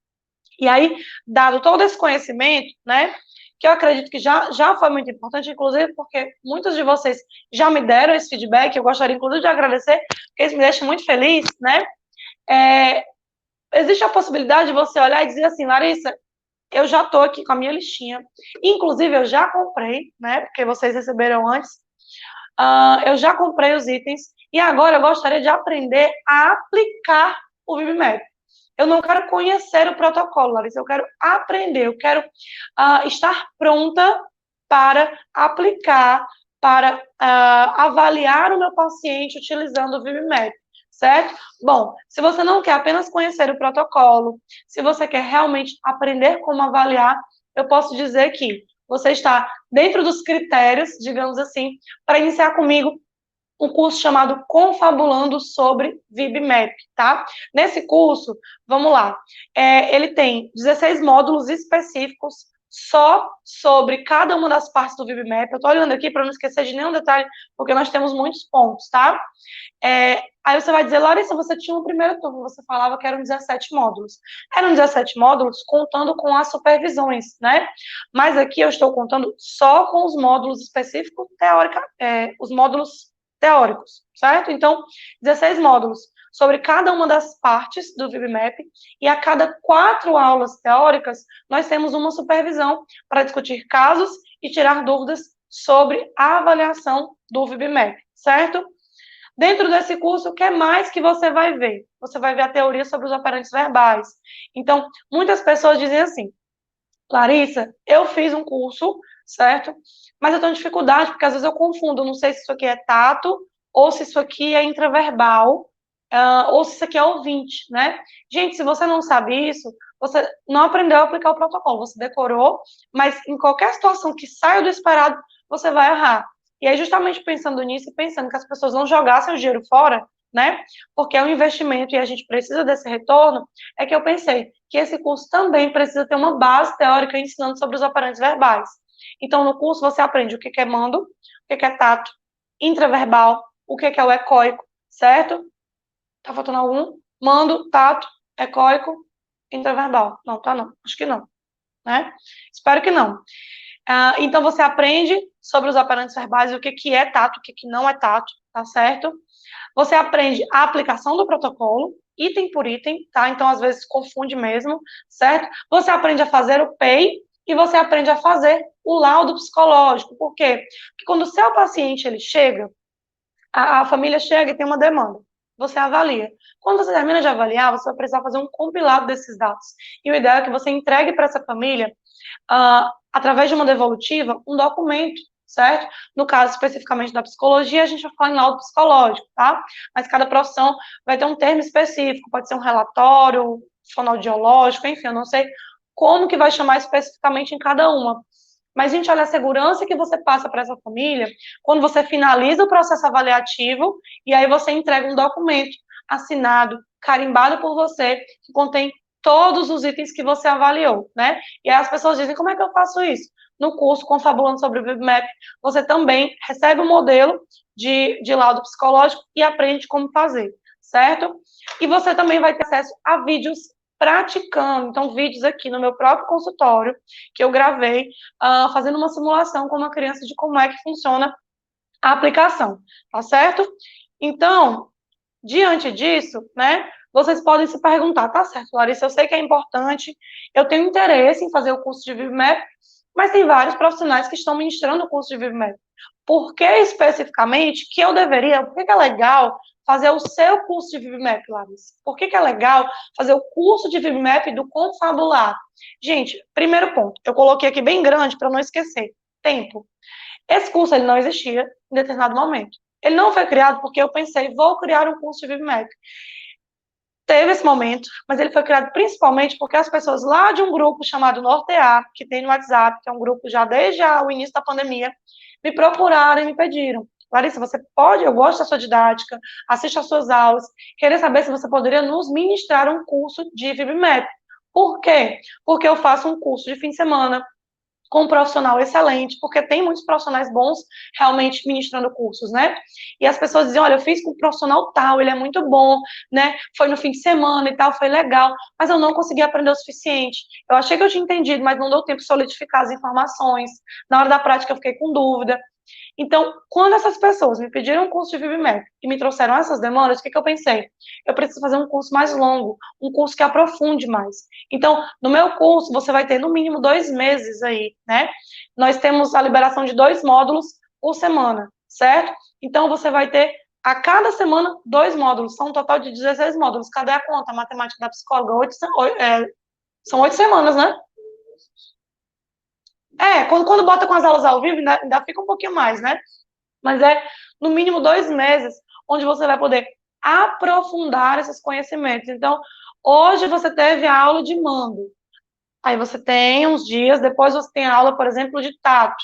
E aí, dado todo esse conhecimento, né, que eu acredito que já foi muito importante, inclusive porque muitos de vocês já me deram esse feedback, eu gostaria inclusive de agradecer, porque isso me deixa muito feliz, né, existe a possibilidade de você olhar e dizer assim, Larissa, eu já estou aqui com a minha listinha, inclusive eu já comprei, né, porque vocês receberam antes, eu já comprei os itens e agora eu gostaria de aprender a aplicar o VibMap. Eu não quero conhecer o protocolo, Larissa, eu quero aprender, eu quero estar pronta para aplicar, para avaliar o meu paciente utilizando o VibMap, certo? Bom, se você não quer apenas conhecer o protocolo, se você quer realmente aprender como avaliar, eu posso dizer que você está dentro dos critérios, digamos assim, para iniciar comigo um curso chamado Confabulando sobre VibMap, tá? Nesse curso, vamos lá, ele tem 16 módulos específicos só sobre cada uma das partes do VibMap. Eu tô olhando aqui para não esquecer de nenhum detalhe, porque nós temos muitos pontos, tá? Aí você vai dizer, Larissa, você tinha um primeiro turno, você falava que eram 17 módulos. Eram 17 módulos contando com as supervisões, né? Mas aqui eu estou contando só com os módulos específicos, os módulos teóricos, certo? Então, 16 módulos sobre cada uma das partes do VibMap e a cada 4 aulas teóricas, nós temos uma supervisão para discutir casos e tirar dúvidas sobre a avaliação do VibMap, certo? Dentro desse curso, o que mais que você vai ver? Você vai ver a teoria sobre os operantes verbais. Então, muitas pessoas dizem assim, Larissa, eu fiz um curso, certo? Mas eu tenho dificuldade, porque às vezes eu confundo, não sei se isso aqui é tato, ou se isso aqui é intraverbal, ou se isso aqui é ouvinte, né? Gente, se você não sabe isso, você não aprendeu a aplicar o protocolo, você decorou, mas em qualquer situação que saia do esperado, você vai errar. E aí, justamente pensando nisso e pensando que as pessoas não jogassem o dinheiro fora, né? Porque é um investimento e a gente precisa desse retorno, é que eu pensei que esse curso também precisa ter uma base teórica ensinando sobre os operantes verbais. Então, no curso você aprende o que é mando, o que é tato, intraverbal, o que é o ecóico, certo? Tá faltando algum? Mando, tato, ecóico, intraverbal. Não, tá não. Acho que não, né? Espero que não. Então, você aprende sobre os operantes verbais e o que é tato, o que não é tato, tá certo? Você aprende a aplicação do protocolo, item por item, tá? Então, às vezes, confunde mesmo, certo? Você aprende a fazer o PEI e você aprende a fazer o laudo psicológico. Por quê? Porque quando o seu paciente ele chega, A família chega e tem uma demanda. Você avalia. Quando você termina de avaliar, você vai precisar fazer um compilado desses dados. E o ideal é que você entregue para essa família, através de uma devolutiva, um documento, certo? No caso especificamente da psicologia, a gente vai falar em laudo psicológico, tá? Mas cada profissão vai ter um termo específico, pode ser um relatório, fonoaudiológico, enfim, eu não sei como que vai chamar especificamente em cada uma. Mas, gente, olha a segurança que você passa para essa família quando você finaliza o processo avaliativo e aí você entrega um documento assinado, carimbado por você, que contém todos os itens que você avaliou, né? E aí as pessoas dizem, como é que eu faço isso? No curso Confabulando sobre o VibMap, você também recebe um modelo de laudo psicológico e aprende como fazer, certo? E você também vai ter acesso a vídeos praticando, então vídeos aqui no meu próprio consultório, que eu gravei, fazendo uma simulação com uma criança de como é que funciona a aplicação, tá certo? Então, diante disso, né, vocês podem se perguntar, tá certo, Larissa, eu sei que é importante, eu tenho interesse em fazer o curso de VibMap, mas tem vários profissionais que estão ministrando o curso de VibMap. Por que especificamente que eu deveria, por que é legal fazer o seu curso de VibMap, Larissa? Por que é legal fazer o curso de VibMap do Confabular? Gente, primeiro ponto, eu coloquei aqui bem grande para não esquecer, tempo. Esse curso ele não existia em determinado momento. Ele não foi criado porque eu pensei, vou criar um curso de VibMap. Teve esse momento, mas ele foi criado principalmente porque as pessoas lá de um grupo chamado Nortear, que tem no WhatsApp, que é um grupo já desde o início da pandemia, me procuraram e me pediram, Larissa, você pode, eu gosto da sua didática, assiste às suas aulas, queria saber se você poderia nos ministrar um curso de VibMap. Por quê? Porque eu faço um curso de fim de semana, com um profissional excelente, porque tem muitos profissionais bons realmente ministrando cursos, né? E as pessoas dizem, olha, eu fiz com um profissional tal, ele é muito bom, né? Foi no fim de semana e tal, foi legal, mas eu não consegui aprender o suficiente. Eu achei que eu tinha entendido, mas não deu tempo de solidificar as informações. Na hora da prática eu fiquei com dúvida. Então, quando essas pessoas me pediram um curso de VibMap e me trouxeram essas demandas, o que eu pensei? Eu preciso fazer um curso mais longo, um curso que aprofunde mais. Então, no meu curso, você vai ter no mínimo 2 meses aí, né? Nós temos a liberação de 2 módulos por semana, certo? Então, você vai ter a cada semana 2 módulos, são um total de 16 módulos. Cadê a conta? A matemática da psicóloga? São 8 semanas, né? Quando bota com as aulas ao vivo, ainda fica um pouquinho mais, né? Mas é, no mínimo, 2 meses, onde você vai poder aprofundar esses conhecimentos. Então, hoje você teve a aula de mando. Aí você tem uns dias, depois você tem a aula, por exemplo, de tato.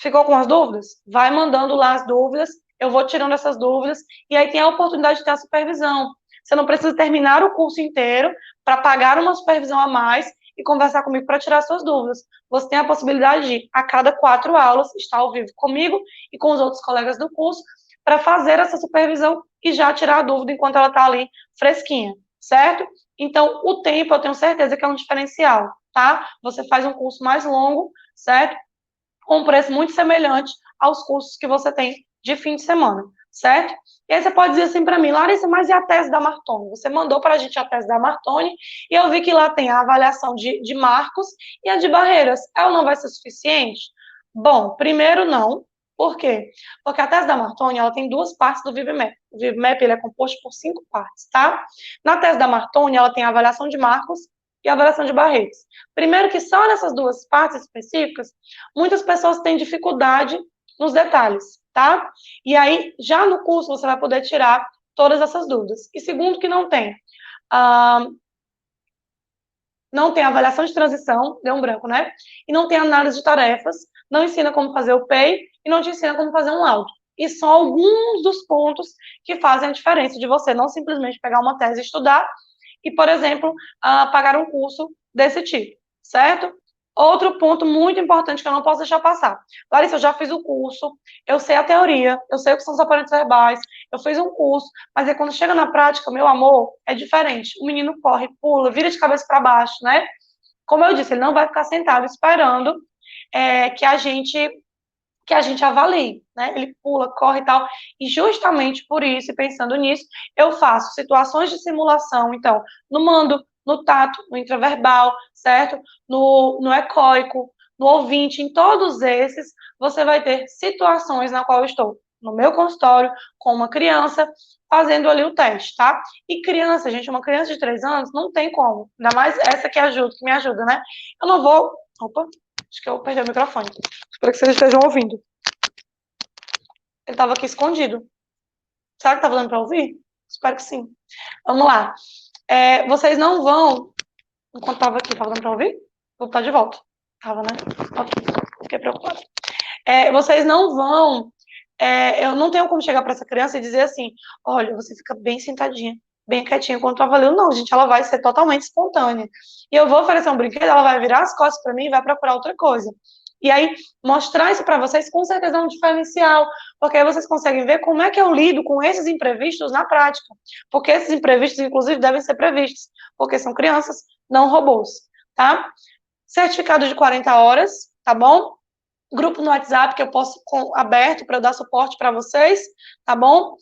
Ficou com as dúvidas? Vai mandando lá as dúvidas, eu vou tirando essas dúvidas, e aí tem a oportunidade de ter a supervisão. Você não precisa terminar o curso inteiro para pagar uma supervisão a mais e conversar comigo para tirar suas dúvidas. Você tem a possibilidade de, a cada 4 aulas, estar ao vivo comigo e com os outros colegas do curso para fazer essa supervisão e já tirar a dúvida enquanto ela está ali fresquinha, certo? Então, o tempo, eu tenho certeza que é um diferencial, tá? Você faz um curso mais longo, certo? Com um preço muito semelhante aos cursos que você tem de fim de semana, certo? E aí você pode dizer assim para mim, Larissa, mas e a tese da Martoni? Você mandou para a gente a tese da Martoni e eu vi que lá tem a avaliação de marcos e a de barreiras. Ela não vai ser suficiente? Bom, primeiro não. Por quê? Porque a tese da Martoni, ela tem 2 partes do VibMap. O VibMap, ele é composto por 5 partes, tá? Na tese da Martoni, ela tem a avaliação de marcos e a avaliação de barreiras. Primeiro que só nessas 2 partes específicas, muitas pessoas têm dificuldade nos detalhes, tá? E aí, já no curso, você vai poder tirar todas essas dúvidas. E segundo que não tem avaliação de transição, deu um branco, né? E não tem análise de tarefas, não ensina como fazer o PEI e não te ensina como fazer um laudo. E são alguns dos pontos que fazem a diferença de você não simplesmente pegar uma tese e estudar e, por exemplo, pagar um curso desse tipo, certo? Outro ponto muito importante que eu não posso deixar passar. Larissa, eu já fiz o curso, eu sei a teoria, eu sei o que são os aparelhos verbais, eu fiz um curso, mas aí quando chega na prática, meu amor, é diferente. O menino corre, pula, vira de cabeça para baixo, né? Como eu disse, ele não vai ficar sentado esperando que a gente avalie, né? Ele pula, corre e tal. E justamente por isso, e pensando nisso, eu faço situações de simulação, então, no mando, no tato, no intraverbal, certo? No ecoico, no ouvinte, em todos esses, você vai ter situações na qual eu estou no meu consultório com uma criança, fazendo ali o teste, tá? E criança, gente, uma criança de 3 anos, não tem como. Ainda mais essa que ajuda, que me ajuda, né? Eu não vou... Opa, acho que eu perdi o microfone. Espero que vocês estejam ouvindo. Ele estava aqui escondido. Será que tá dando para ouvir? Espero que sim. Vamos lá. Vocês não vão... Enquanto estava aqui, estava dando para ouvir? Vou botar de volta. Tava, né? Ok, fiquei preocupada. Vocês não vão... eu não tenho como chegar para essa criança e dizer assim, olha, você fica bem sentadinha, bem quietinha enquanto eu avalio. Não, gente, ela vai ser totalmente espontânea. E eu vou oferecer um brinquedo, ela vai virar as costas para mim e vai procurar outra coisa. E aí, mostrar isso para vocês com certeza é um diferencial, porque aí vocês conseguem ver como é que eu lido com esses imprevistos na prática. Porque esses imprevistos, inclusive, devem ser previstos, porque são crianças, não robôs, tá? Certificado de 40 horas, tá bom? Grupo no WhatsApp que eu posso aberto para eu dar suporte para vocês, tá bom?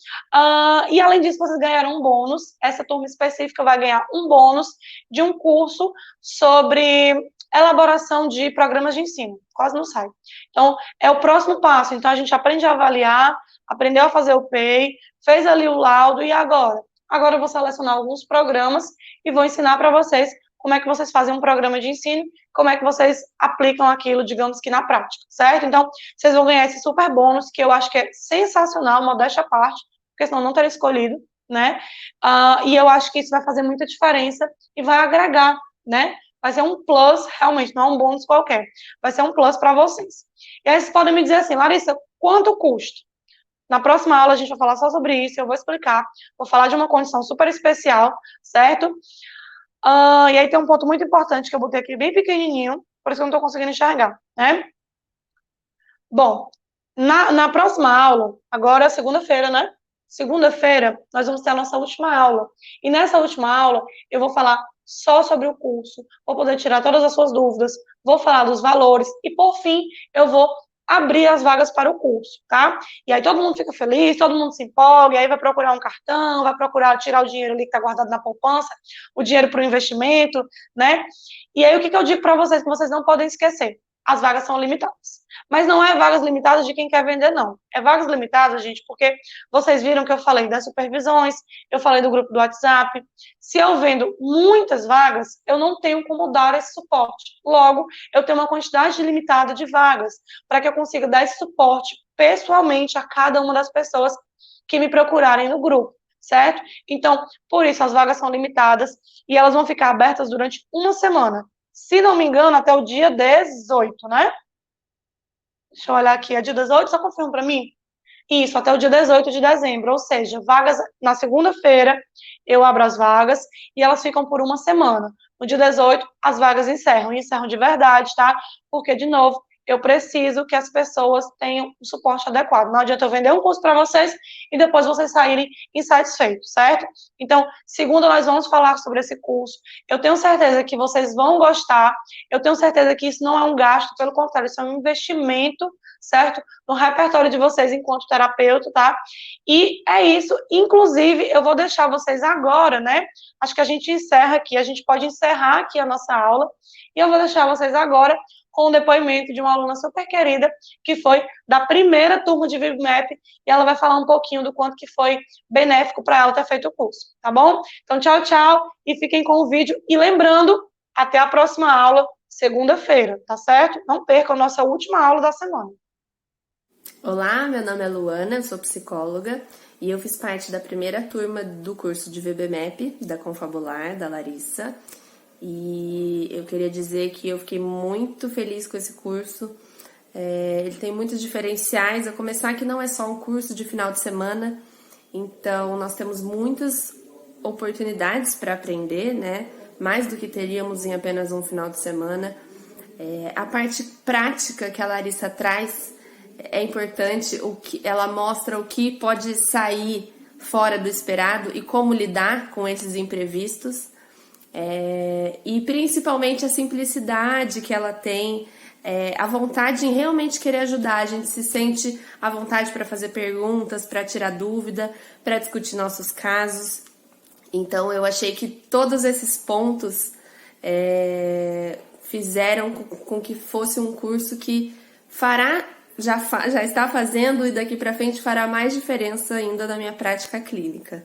E além disso, vocês ganharam um bônus. Essa turma específica vai ganhar um bônus de um curso sobre elaboração de programas de ensino. Quase não sai. Então, é o próximo passo. Então, a gente aprende a avaliar, aprendeu a fazer o PEI, fez ali o laudo, e agora? Agora eu vou selecionar alguns programas e vou ensinar para vocês como é que vocês fazem um programa de ensino, como é que vocês aplicam aquilo, digamos que na prática, certo? Então, vocês vão ganhar esse super bônus, que eu acho que é sensacional, modéstia à parte, porque senão eu não teria escolhido, né? E eu acho que isso vai fazer muita diferença e vai agregar, né? Vai ser um plus, realmente, não é um bônus qualquer. Vai ser um plus para vocês. E aí vocês podem me dizer assim, Larissa, quanto custa? Na próxima aula a gente vai falar só sobre isso, eu vou explicar. Vou falar de uma condição super especial, certo? E aí tem um ponto muito importante que eu botei aqui bem pequenininho, por isso que eu não estou conseguindo enxergar, né? Bom, na próxima aula, agora é segunda-feira, né? Segunda-feira, nós vamos ter a nossa última aula. E nessa última aula, eu vou falar só sobre o curso, vou poder tirar todas as suas dúvidas, vou falar dos valores e, por fim, eu vou abrir as vagas para o curso, tá? E aí todo mundo fica feliz, todo mundo se empolga, e aí vai procurar um cartão, vai procurar tirar o dinheiro ali que está guardado na poupança, o dinheiro para o investimento, né? E aí o que eu digo para vocês que vocês não podem esquecer? As vagas são limitadas. Mas não é vagas limitadas de quem quer vender, não. É vagas limitadas, gente, porque vocês viram que eu falei das supervisões, eu falei do grupo do WhatsApp. Se eu vendo muitas vagas, eu não tenho como dar esse suporte. Logo, eu tenho uma quantidade limitada de vagas para que eu consiga dar esse suporte pessoalmente a cada uma das pessoas que me procurarem no grupo, certo? Então, por isso, as vagas são limitadas e elas vão ficar abertas durante uma semana. Se não me engano, até o dia 18, né? Deixa eu olhar aqui, é dia 18, só confirma para mim? Isso, até o dia 18 de dezembro, ou seja, vagas na segunda-feira, eu abro as vagas e elas ficam por uma semana. No dia 18, as vagas encerram, e encerram de verdade, tá? Porque, de novo, eu preciso que as pessoas tenham um suporte adequado. Não adianta eu vender um curso para vocês e depois vocês saírem insatisfeitos, certo? Então, segunda, nós vamos falar sobre esse curso. Eu tenho certeza que vocês vão gostar, eu tenho certeza que isso não é um gasto, pelo contrário, isso é um investimento, certo? No repertório de vocês enquanto terapeuta, tá? E é isso. Inclusive, eu vou deixar vocês agora, né? Acho que a gente encerra aqui, a gente pode encerrar aqui a nossa aula, e eu vou deixar vocês agora com o depoimento de uma aluna super querida, que foi da primeira turma de VibMap, e ela vai falar um pouquinho do quanto que foi benéfico para ela ter feito o curso, tá bom? Então, tchau, tchau, e fiquem com o vídeo. E lembrando, até a próxima aula, segunda-feira, tá certo? Não percam a nossa última aula da semana. Olá, meu nome é Luana, eu sou psicóloga e eu fiz parte da primeira turma do curso de VBMAP, da Confabular, da Larissa. E eu queria dizer que eu fiquei muito feliz com esse curso. Ele tem muitos diferenciais, a começar que não é só um curso de final de semana, então nós temos muitas oportunidades para aprender, né? Mais do que teríamos em apenas um final de semana. A parte prática que a Larissa traz é importante, ela mostra o que pode sair fora do esperado e como lidar com esses imprevistos. E principalmente a simplicidade que ela tem, a vontade em realmente querer ajudar. A gente se sente à vontade para fazer perguntas, para tirar dúvida, para discutir nossos casos. Então eu achei que todos esses pontos fizeram com que fosse um curso que fará já está fazendo e daqui para frente fará mais diferença ainda na minha prática clínica.